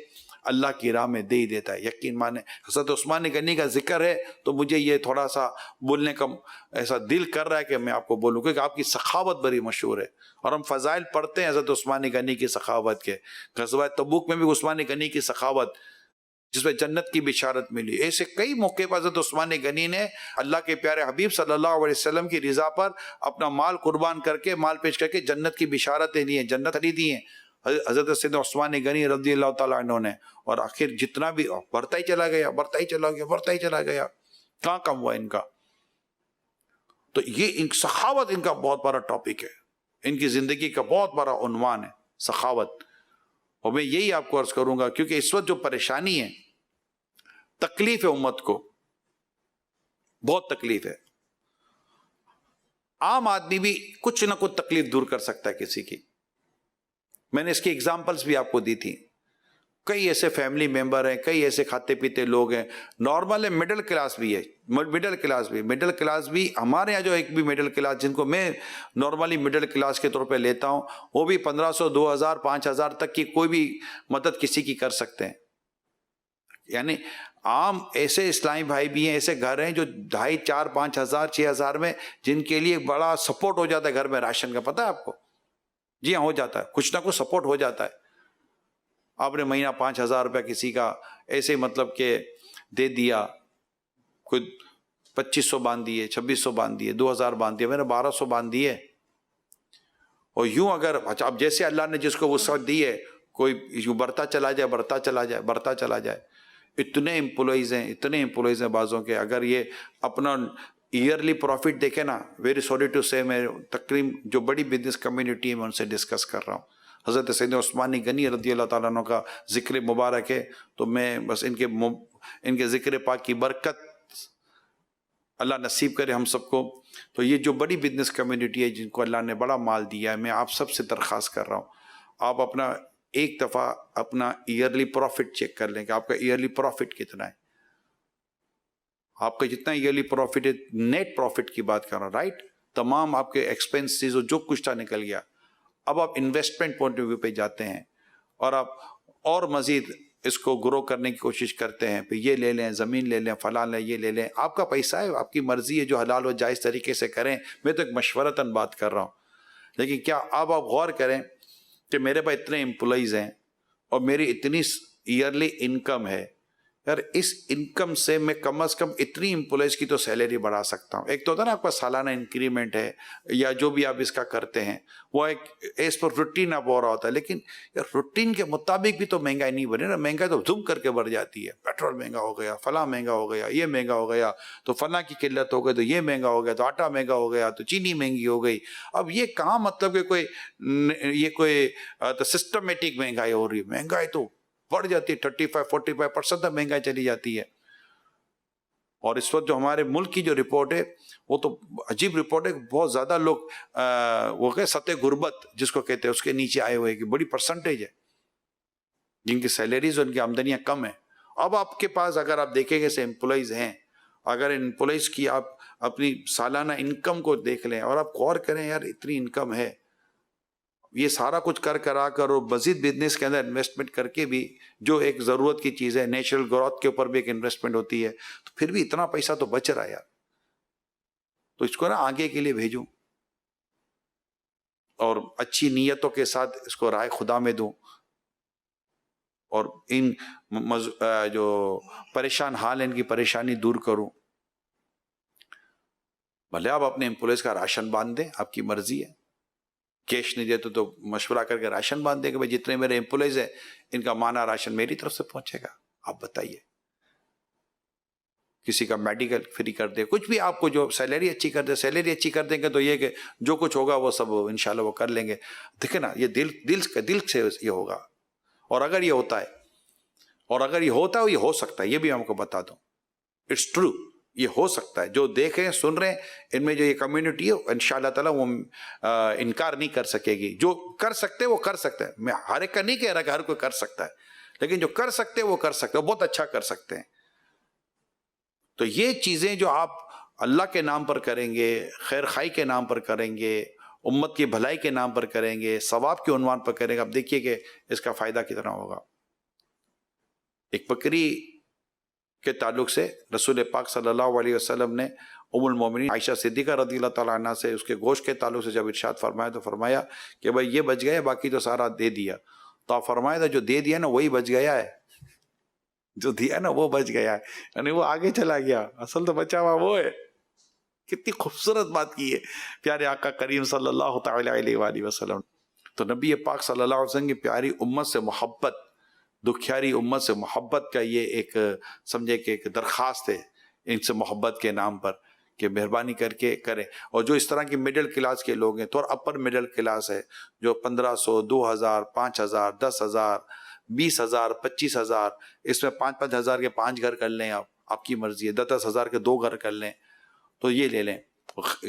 اللہ کی راہ میں دے ہی دیتا ہے. یقین مانے حضرت عثمان غنی کا ذکر ہے تو مجھے یہ تھوڑا سا بولنے کا ایسا دل کر رہا ہے کہ میں آپ کو بولوں، کیونکہ آپ کی سخاوت بڑی مشہور ہے. اور ہم فضائل پڑھتے ہیں حضرت عثمان غنی کی سخاوت کے. غزوہ تبوک میں بھی عثمان غنی کی سخاوت جس میں جنت کی بشارت ملی. ایسے کئی موقع پر حضرت عثمان غنی نے اللہ کے پیارے حبیب صلی اللہ علیہ وسلم کی رضا پر اپنا مال قربان کر کے، مال پیش کر کے جنت کی بشارتیں دی ہیں، جنت خریدی ہیں حضرت سیدنا عثمان غنی رضی اللہ تعالیٰ عنہ نے. اور آخر جتنا بھی بڑھتا ہی چلا گیا. کہاں کم ہوا ان کا؟ تو یہ سخاوت ان کا بہت بڑا ٹاپک ہے، ان کی زندگی کا بہت بڑا عنوان ہے سخاوت. اور میں یہی آپ کو عرض کروں گا، کیونکہ اس وقت جو پریشانی ہے، تکلیف ہے امت کو، بہت تکلیف ہے. عام آدمی بھی کچھ نہ کچھ تکلیف دور کر سکتا ہے کسی کی. میں نے اس کی اگزامپلس بھی آپ کو دی تھی. کئی ایسے فیملی ممبر ہیں، کئی ایسے کھاتے پیتے لوگ ہیں، نارمل ہے، مڈل کلاس بھی ہے، مڈل کلاس بھی ہمارے یہاں جو ایک بھی مڈل کلاس جن کو میں نارملی مڈل کلاس کے طور پہ لیتا ہوں، وہ بھی 1500 2000 5000 تک کی کوئی بھی مدد کسی کی کر سکتے ہیں. یعنی عام ایسے اسلامی بھائی بھی ہیں، ایسے گھر ہیں جو 2.5 4 5 ہزار 6 ہزار میں جن کے لیے بڑا سپورٹ ہو جاتا ہے گھر میں راشن کا. پتہ ہے آپ کو؟ جی ہاں، ہو جاتا ہے، کچھ نہ کچھ سپورٹ ہو جاتا ہے. آپ نے مہینہ 5000 روپیہ کسی کا ایسے مطلب کہ دے دیا، کوئی 2500 باندھ دیے، 2600 باندھ دیے، 2000 باندھ دیے، میں نے 1200 باندھ دیے. اور یوں اگر اب جیسے اللہ نے جس کو وسعت دی ہے، کوئی یوں بڑھتا چلا جائے. اتنے امپلائیز ہیں بعضوں کے. اگر یہ اپنا ایئرلی پروفٹ دیکھے نا، ویری سوری ٹو سے، میں تقریباً جو بڑی بزنس کمیونٹی ہے میں ان سے ڈسکس کر رہا ہوں. حضرت سیدنا عثمان غنی رضی اللہ تعالیٰ عنہ کا ذکر مبارک ہے، تو میں بس ان کے ذکر پاک کی برکت اللہ نصیب کرے ہم سب کو. تو یہ جو بڑی بزنس کمیونٹی ہے جن کو اللہ نے بڑا مال دیا ہے، میں آپ سب سے درخواست کر رہا ہوں، آپ اپنا ایک دفعہ اپنا ایئرلی پروفٹ چیک کر لیں کہ آپ کا ایئرلی پروفٹ کتنا ہے. آپ کا جتنا ایئرلی پروفٹ ہے، نیٹ پروفٹ کی بات کر رہا ہوں، رائٹ؟ تمام آپ کے ایکسپینسز جو کچھ تھا نکل گیا. اب آپ انویسٹمنٹ پوائنٹ آف ویو پہ جاتے ہیں اور آپ اور مزید اس کو گرو کرنے کی کوشش کرتے ہیں، پھر یہ لے لیں، زمین لے لیں، فلاں لیں، یہ لے لیں. آپ کا پیسہ ہے، آپ کی مرضی ہے، جو حلال و جائز طریقے سے کریں. میں تو ایک مشورتاً بات کر رہا ہوں. لیکن کیا آپ غور کریں کہ میرے پاس اتنے امپلائیز ہیں اور میری اتنی ایئرلی انکم ہے، یار اس انکم سے میں کم از کم اتنی امپلائیز کی تو سیلری بڑھا سکتا ہوں. ایک تو ہوتا ہے نا آپ کا سالانہ انکریمنٹ ہے یا جو بھی آپ اس کا کرتے ہیں، وہ ایک ایز پر روٹین آپ ہو رہا ہوتا ہے. لیکن یار روٹین کے مطابق بھی تو مہنگائی نہیں بڑھے نا. مہنگائی تو دھم کر کے بڑھ جاتی ہے. پیٹرول مہنگا ہو گیا، فلاں مہنگا ہو گیا، یہ مہنگا ہو گیا، تو فلاں کی قلت ہو گئی، تو یہ مہنگا ہو گیا، تو آٹا مہنگا ہو گیا، تو چینی مہنگی ہو گئی. اب یہ کہاں مطلب کہ کوئی سسٹمیٹک مہنگائی ہو رہی ہے. مہنگائی تو بڑھ جاتی ہے، 35-45% تک مہنگائی چلی جاتی ہے. اور اس وقت جو ہمارے ملک کی جو رپورٹ ہے وہ تو عجیب رپورٹ ہے. بہت زیادہ لوگ وہ کہ سطح غربت جس کو کہتے ہیں اس کے نیچے آئے ہوئے کہ بڑی پرسنٹیج ہے جن کی سیلریز اور ان کی آمدنیاں کم ہیں. اب آپ کے پاس اگر آپ دیکھیں گے سے امپلائیز ہیں اگر ان پولیس کی آپ اپنی سالانہ انکم کو دیکھ لیں اور آپ غور کریں یار اتنی انکم ہے، یہ سارا کچھ کرا کر اور مزید بزنس کے اندر انویسٹمنٹ کر کے بھی جو ایک ضرورت کی چیز ہے، نیچرل گروتھ کے اوپر بھی ایک انویسٹمنٹ ہوتی ہے، تو پھر بھی اتنا پیسہ تو بچ رہا ہے یار، تو اس کو نا آگے کے لیے بھیجوں اور اچھی نیتوں کے ساتھ اس کو رائے خدا میں دوں اور ان جو پریشان حال ہیں ان کی پریشانی دور کروں. بھلے آپ اپنے امپلائیز کا راشن باندھ دیں، آپ کی مرضی ہے، کیش نہیں دیتے تو مشورہ کر کے راشن باندھ دیں کہ بھائی جتنے میرے امپلائیز ہیں ان کا مانا راشن میری طرف سے پہنچے گا. آپ بتائیے، کسی کا میڈیکل فری کر دے، کچھ بھی آپ کو جو سیلری اچھی کر دے، سیلری اچھی کر دیں گے تو یہ کہ جو کچھ ہوگا وہ سب انشاءاللہ وہ کر لیں گے. دیکھیں نا، یہ دل سے یہ ہوگا. اور اگر یہ ہوتا ہے یہ ہو سکتا ہے، یہ بھی ہم کو بتا دوں، اٹس ٹرو، یہ ہو سکتا ہے. جو دیکھیں سن رہے ہیں ان میں جو یہ کمیونٹی ہے انشاءاللہ تعالیٰ وہ انکار نہیں کر سکے گی. جو کر سکتے وہ کر سکتے ہیں. میں ہر ایک کا نہیں کہہ رہا کہ ہر کوئی کر سکتا ہے، لیکن جو کر سکتے وہ کر سکتے ہیں، بہت اچھا کر سکتے ہیں. تو یہ چیزیں جو آپ اللہ کے نام پر کریں گے، خیر خائی کے نام پر کریں گے، امت کی بھلائی کے نام پر کریں گے، ثواب کے عنوان پر کریں گے، اب دیکھیے کہ اس کا فائدہ کتنا ہوگا. ایک بکری کے تعلق سے رسول پاک صلی اللہ علیہ وسلم نے ام المومنین عائشہ صدیقہ رضی اللہ تعالیٰ عنہ سے اس کے گوشت کے تعلق سے جب ارشاد فرمایا تو فرمایا کہ بھائی یہ بچ گیا، باقی تو سارا دے دیا. تو آپ فرمایا تھا جو دے دیا نا وہی بچ گیا ہے، جو دیا نا وہ بچ گیا ہے، یعنی وہ آگے چلا گیا، اصل تو بچا ہوا وہ ہے. کتنی خوبصورت بات کی ہے پیارے آقا کریم صلی اللہ تعالی علیہ وآلہ وسلم. تو نبی پاک صلی اللہ علیہ وسلم کی پیاری امت سے محبت، دکھیاری امت سے محبت کا یہ ایک سمجھے کہ ایک درخواست ہے ان سے محبت کے نام پر کہ مہربانی کر کے کریں. اور جو اس طرح کی مڈل کلاس کے لوگ ہیں تو اپر مڈل کلاس ہے جو 1500 2000 5000 10,000 20,000 25,000 اس میں 5-5 ہزار کے 5 گھر کر لیں، آپ کی مرضی ہے، 10,000 کے 2 گھر کر لیں تو یہ لے لیں.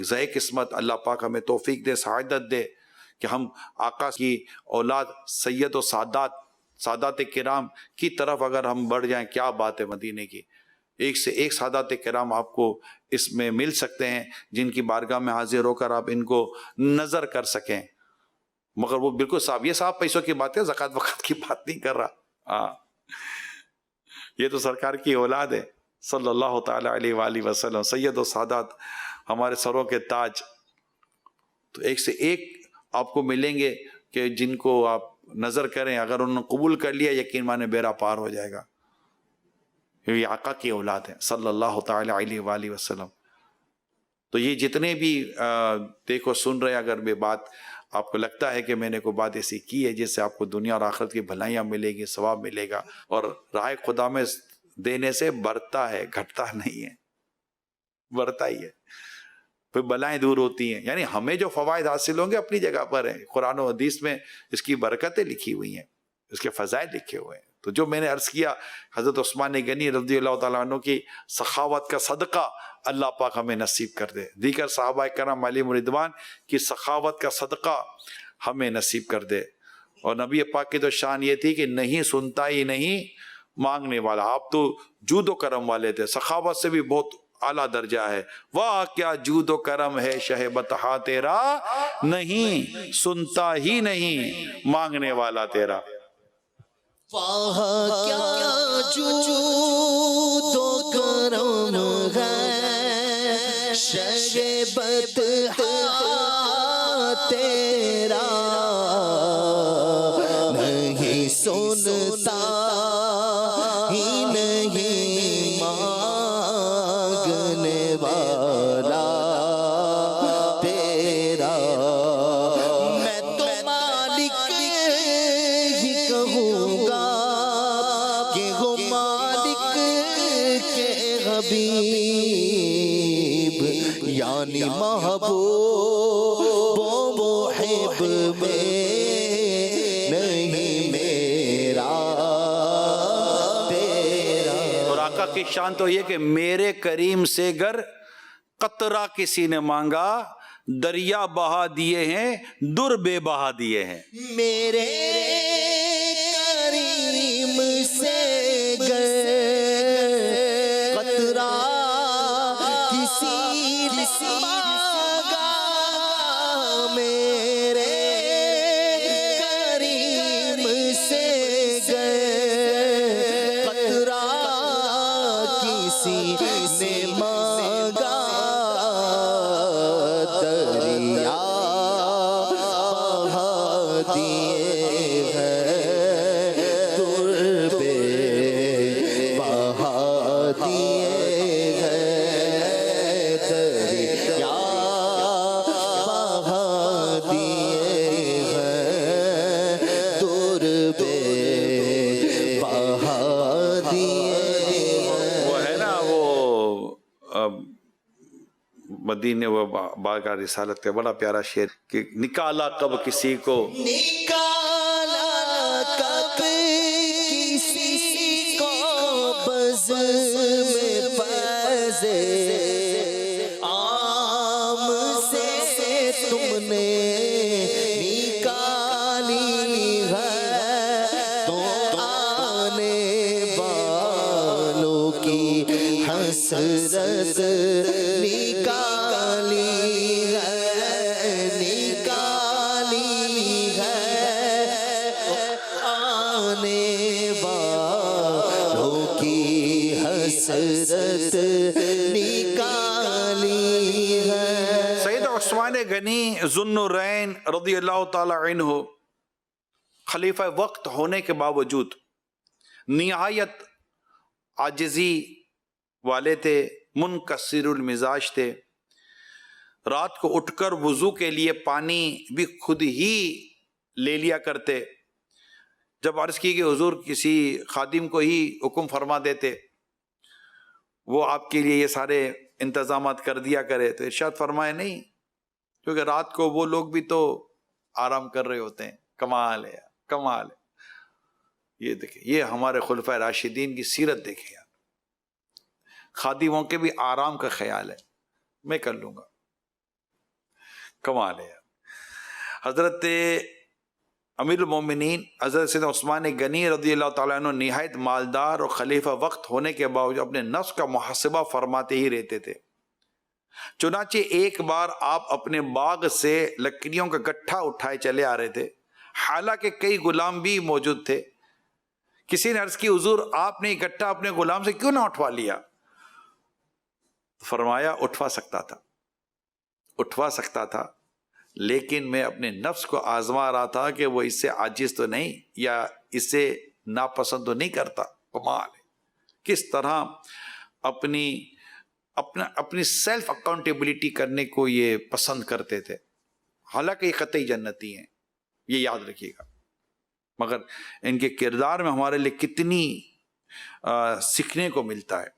ذی قسمت اللہ پاک ہمیں توفیق دے، سعادت دے کہ ہم آقا کی اولاد سید و سادات کرام کی طرف اگر ہم بڑھ جائیں. کیا بات ہے مدینے کی، ایک سے ایک سادات کرام آپ کو اس میں مل سکتے ہیں جن کی بارگاہ میں حاضر ہو کر آپ ان کو نظر کر سکیں. مگر وہ بالکل صاحب، یہ صاحب پیسوں کی بات ہے، زکوٰۃ وقت کی بات نہیں کر رہا. یہ تو سرکار کی اولاد ہے صلی اللہ تعالی علیہ وآلہ وسلم، سید و سادات، ہمارے سروں کے تاج. تو ایک سے ایک آپ کو ملیں گے کہ جن کو آپ نظر کریں، اگر انہوں نے قبول کر لیا یقین مانے بیڑا پار ہو جائے گا. یہ آقا کی اولاد ہے صلی اللہ تعالی علیہ وآلہ وسلم. تو یہ جتنے بھی دیکھو سن رہے، اگر یہ بات آپ کو لگتا ہے کہ میں نے کوئی بات ایسی کی ہے جس سے آپ کو دنیا اور آخرت کی بھلائیاں ملے گی، ثواب ملے گا، اور راہ خدا میں دینے سے بڑھتا ہے، گھٹتا نہیں ہے، بڑھتا ہی ہے، پھر بلائیں دور ہوتی ہیں. یعنی ہمیں جو فوائد حاصل ہوں گے اپنی جگہ پر ہیں، قرآن و حدیث میں اس کی برکتیں لکھی ہوئی ہیں، اس کے فضائل لکھے ہوئے ہیں. تو جو میں نے عرض کیا حضرت عثمان غنی رضی اللہ تعالیٰ عنہ کی سخاوت کا صدقہ اللہ پاک ہمیں نصیب کر دے، دیگر صحابہ کرام علیہم رضوان کی سخاوت کا صدقہ ہمیں نصیب کر دے. اور نبی پاک کی تو شان یہ تھی کہ نہیں سنتا ہی نہیں مانگنے والا. آپ تو جود و کرم والے تھے، سخاوت سے بھی بہت اعلیٰ درجہ ہے. واہ کیا جود و کرم ہے شہ بطحا تیرا، نہیں سنتا ہی نہیں مانگنے والا تیرا. واہ کیا جود و کرم ہے شہ بطحا تیرا، نہیں سنتا ہی نہیں مانگنے والا تیرا. میں تو مالک ہی کہوں گا کہ وہ مالک کے حبیب یعنی محبوب و محب میں نہیں میرا تیرا. اور آقا کی شان تو یہ کہ میرے کریم سے گر قطرہ کسی نے مانگا، دریا بہا دیے ہیں در بے بہا دیے ہیں. میرے کریم سے گر قطرہ مانگا میرے کریم سے گئے قطرہ کسی نے مانگا دریا بہا دیے ہیں در پہ بہا دیے ہیں دریا بہا دیے ہیں در پہ بہا دیے ہیں. وہ ہے نا وہ مدینے وہ باغ رسالت کا بڑا پیارا شعر کہ نکالا کب کسی کو نکالا کب کسی کو بز میں پزے عام سے تم نے نکالی ہے تو آنے والوں کی حسرت نکالی ہے نکالی ہے آنے والوں کی حسرت نکالی ہے. سید عثمان غنی ذو النورین رضی اللہ تعالی عنہ خلیفہ وقت ہونے کے باوجود نہایت عاجزی والے تھے، منکسر المزاج تھے. رات کو اٹھ کر وضو کے لیے پانی بھی خود ہی لے لیا کرتے. جب عرض کی کہ حضور کسی خادم کو ہی حکم فرما دیتے وہ آپ کے لیے یہ سارے انتظامات کر دیا کرے، تو ارشاد فرمائے نہیں، کیونکہ رات کو وہ لوگ بھی تو آرام کر رہے ہوتے ہیں. کمال ہے، کمال ہے. یہ دیکھیں، یہ ہمارے خلفۂ راشدین کی سیرت دیکھیں یار. خادموں کے بھی آرام کا خیال ہے، میں کر لوں گا. کمال ہے. حضرت امیر المومنین حضرت سید عثمان غنی رضی اللہ تعالیٰ عنہ نہایت مالدار اور خلیفہ وقت ہونے کے باوجود اپنے نفس کا محاسبہ فرماتے ہی رہتے تھے. چنانچہ ایک بار آپ اپنے باغ سے لکڑیوں کا گٹھا اٹھائے چلے آ رہے تھے، حالانکہ کئی غلام بھی موجود تھے. کسی نے عرض کی حضور آپ نے یہ گٹھا اپنے غلام سے کیوں نہ اٹھوا لیا؟ فرمایا اٹھوا سکتا تھا لیکن میں اپنے نفس کو آزما رہا تھا کہ وہ اس سے عاجز تو نہیں یا اس سے ناپسند تو نہیں کرتا. کمال ہے کس طرح اپنی سیلف اکاؤنٹیبلٹی کرنے کو یہ پسند کرتے تھے. حالانکہ یہ قطعی جنتی ہیں، یہ یاد رکھیے گا، مگر ان کے کردار میں ہمارے لیے کتنی سیکھنے کو ملتا ہے.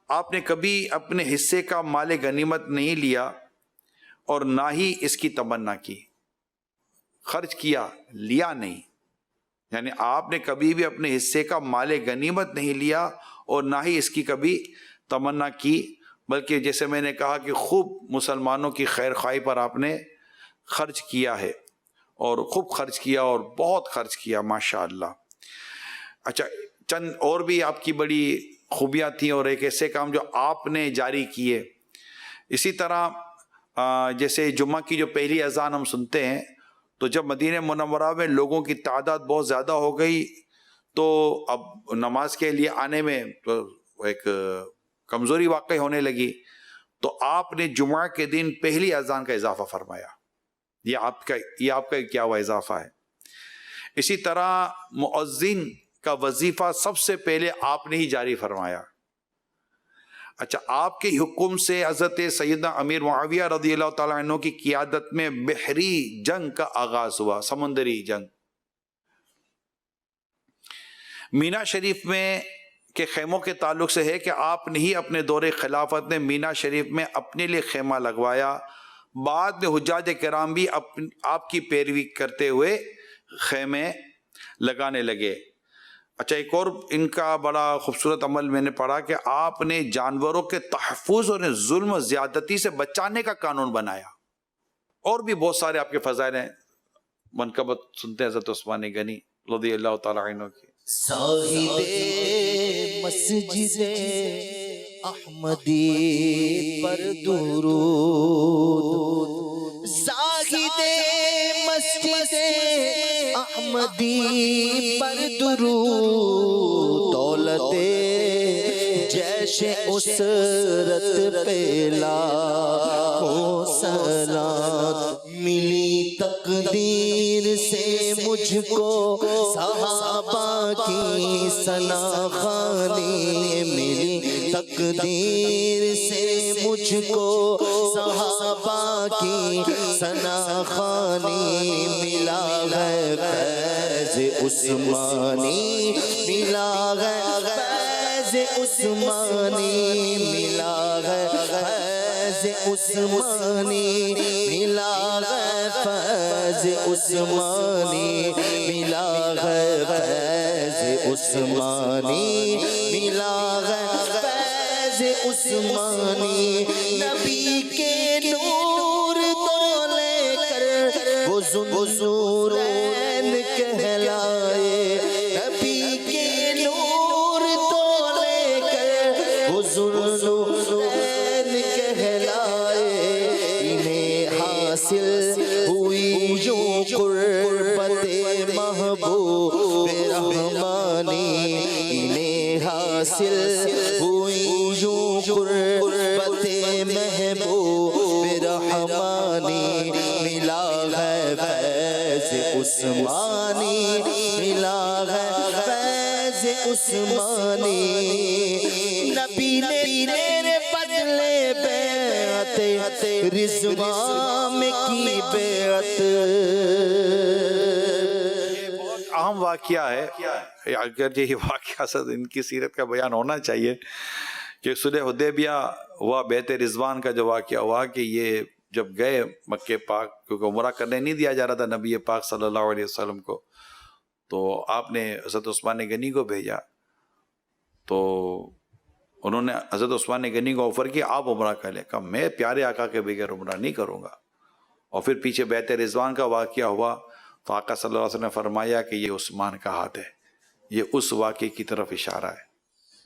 آپ نے کبھی اپنے حصے کا مال غنیمت نہیں لیا اور نہ ہی اس کی تمنا کی. خرچ کیا، لیا نہیں. یعنی آپ نے کبھی بھی اپنے حصے کا مال غنیمت نہیں لیا اور نہ ہی اس کی کبھی تمنا کی، بلکہ جیسے میں نے کہا کہ خوب مسلمانوں کی خیر خواہی پر آپ نے خرچ کیا ہے، اور خوب خرچ کیا اور بہت خرچ کیا ماشاءاللہ. اچھا، چند اور بھی آپ کی بڑی خوبیاں تھیں اور ایک ایسے کام جو آپ نے جاری کیے. اسی طرح جیسے جمعہ کی جو پہلی اذان ہم سنتے ہیں، تو جب مدینہ منورہ میں لوگوں کی تعداد بہت زیادہ ہو گئی تو اب نماز کے لیے آنے میں تو ایک کمزوری واقع ہونے لگی، تو آپ نے جمعہ کے دن پہلی اذان کا اضافہ فرمایا. یہ آپ کا کیا ہوا اضافہ ہے. اسی طرح مؤذن کا وظیفہ سب سے پہلے آپ نے ہی جاری فرمایا. اچھا، آپ کے حکم سے حضرت سیدنا امیر معاویہ رضی اللہ تعالیٰ عنہ کی قیادت میں بحری جنگ کا آغاز ہوا، سمندری جنگ. مینا شریف میں کے خیموں کے تعلق سے ہے کہ آپ نے ہی اپنے دور خلافت میں مینا شریف میں اپنے لیے خیمہ لگوایا. بعد میں حجاج کرام بھی آپ کی پیروی کرتے ہوئے خیمے لگانے لگے. اچھا، ایک اور ان کا بڑا خوبصورت عمل میں نے پڑھا کہ آپ نے جانوروں کے تحفظ اور ظلم و زیادتی سے بچانے کا قانون بنایا. اور بھی بہت سارے آپ کے فضائل ہیں. منقبت سنتے ہیں حضرت عثمان غنی رضی اللہ تعالیٰ عنہ کی. زاہد مسجد احمدی پر درود، زاہد مسجد احمدی پر درود، دولت جیش اسرت پہ لاکھوں سلام، ملی تقدیر سے مجھ کو صحابہ کی ثنا خوانی، ملی تقدیر سے مجھ کو صحابہ کی ثنا خوانی، ملا ہے فیض عثمانی، ملا ہے فیض عثمانی، ملا ہے فیض عثمانی، ملا ہے فیض عثمانی، ملا ہے فیض عثمانی، ملا ہے فیض عثمانی، نبی کے نور کو لے کر وہ ذوالنورین کہلائے، نبی کے نور کو لے کر وہ ذوالنورین کہلائے، انہیں حاصل ہوئی یوں قربت محبوب رحمانی، انہیں حاصل ہوئی یوں قربت محبوب رحمانی، ملا ہے فیض عثمانی، ملا ہے فیض عثمانی، نبی نے میرے بدلے بیعت رضوان میں کی بیعت۔ اہم واقعہ ہے، اگر یہ واقعہ ان کی سیرت کا بیان ہونا چاہیے کہ صلح حدیبیہ ہوا، بیعت رضوان کا جو واقعہ ہوا کہ یہ جب گئے مکہ پاک، کیونکہ عمرہ کرنے نہیں دیا جا رہا تھا نبی پاک صلی اللہ علیہ وسلم کو، تو آپ نے حضرت عثمان غنی کو بھیجا، تو انہوں نے حضرت عثمان غنی کو آفر کیا آپ عمرہ کر لیں، کہا میں پیارے آقا کے بغیر عمرہ نہیں کروں گا، اور پھر پیچھے بیعت رضوان کا واقعہ ہوا تو آقا صلی اللہ علیہ وسلم نے فرمایا کہ یہ عثمان کا ہاتھ ہے، یہ اس واقعے کی طرف اشارہ ہے۔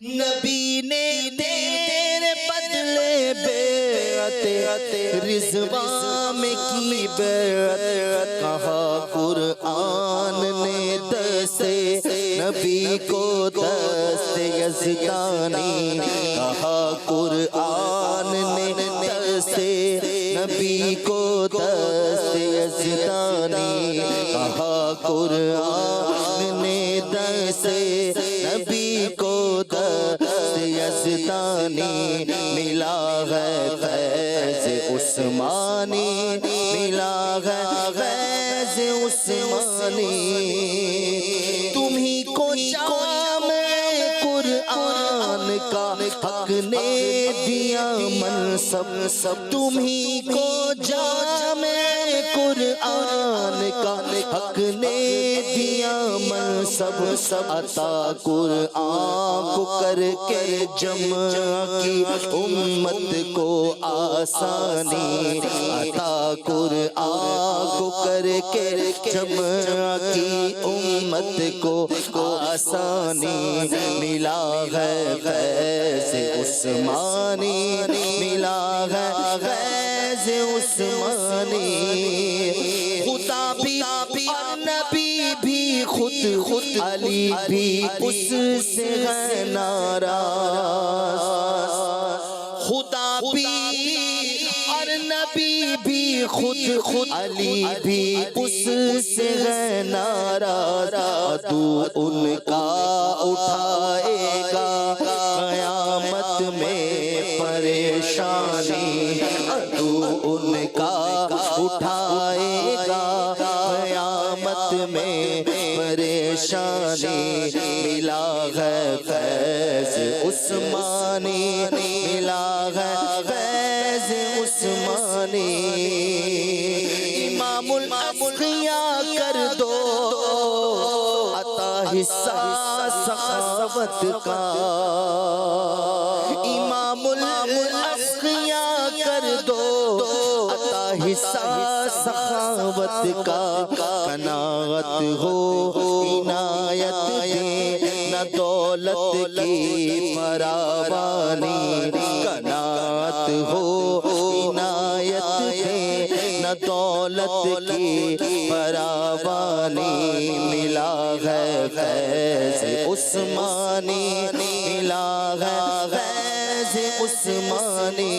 نبی نے تیرے بدلے بیعت رضوان میں کی بیعت، کہا قرآن نے دست نبی کو دست یزدانی، کہا قرآن نے دست نبی کو دست یزدانی، کہا قرآن نے دست نبی کو دست یزدانی، ملا ہے فیض عثمانی، ملا ہے فیض عثمانی، تمہیں کو جامع قرآن کا حق نے دیا منصب، تمہیں کو جامع قرآن کا حق نے دیا منصب، عطا قرآن کو کر کے جمع کی امت کو آسانی، عطا قرآن کو کر کے جمع کی امت کو آسانی، ملا ہے فیض عثمانی، ملا ہے فیض عثمانی، خدا بھی اور نبی بھی خود علی بھی اس سے ہے ناراض، خدا بھی اور نبی بھی خود علی بھی اس سے ہے ناراض، عدو ان کا اٹھائے گا قیامت میں پریشانی، عدو ان کا اٹھائے گا قیامت میں پریشانی، ملا ہے فیض عثمانی، ملا ہے فیض عثمانی، امام الاسقیاء کر دو عطا حصہ سخاوت کا، امام الاسقیاء کر دو عطا حصہ سخاوت کا، قناعت ہو عنایت دے نہ دولت کی فراوانی قناعت ہو عنایت ہے نہ دولت کی فراوانی ملا ہے فیض عثمانی ملا ہے فیض عثمانی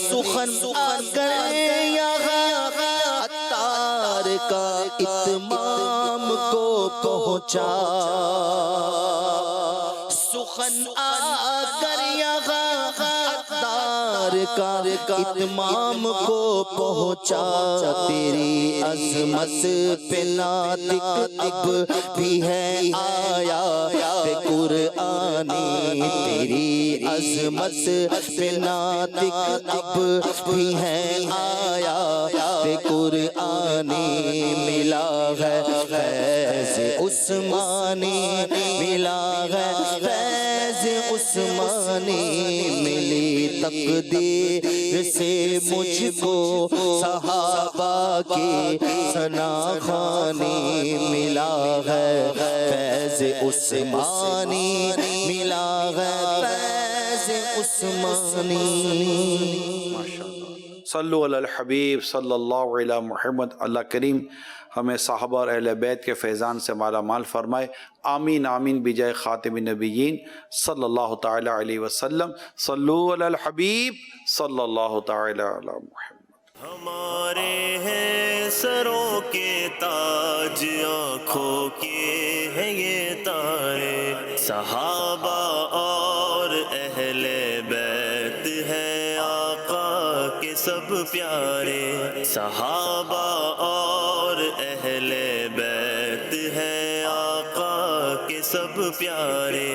سخن اگر یہاں عطار کا اتمام کو پہنچا سخن اگر یہاں عطار کا اتمام کو پہنچا تیری عظمت پہ ناطق اب بھی ہے آیا قرآنی تیری عظمت پہ ناطق اب بھی ہے آیا قرآنی ملا ہے فیض عثمانی ملا ہے فیض عثمانی ملی تقدیر سے مجھ کو صحابہ کی ثنا خوانی ملا ہے فیض عثمانی ملا ہے فیض عثمانی صلو علی الحبیب صلی اللہ علیہ محمد. اللہ کریم ہمیں صحابہ اور اہل بیت کے فیضان سے مالا مال فرمائے. آمین آمین بجائے خاتم النبیین صلی اللہ تعالی علیہ وسلم. صلو علی الحبیب صلی اللہ تعالی علی محمد. ہمارے ہیں سروں کے تاج آنکھوں کے ہیں یہ تارے صحابہ اور اہل بیت ہیں آقا کے سب پیارے صحابہ اور اہل بیت ہیں آقا کے سب پیارے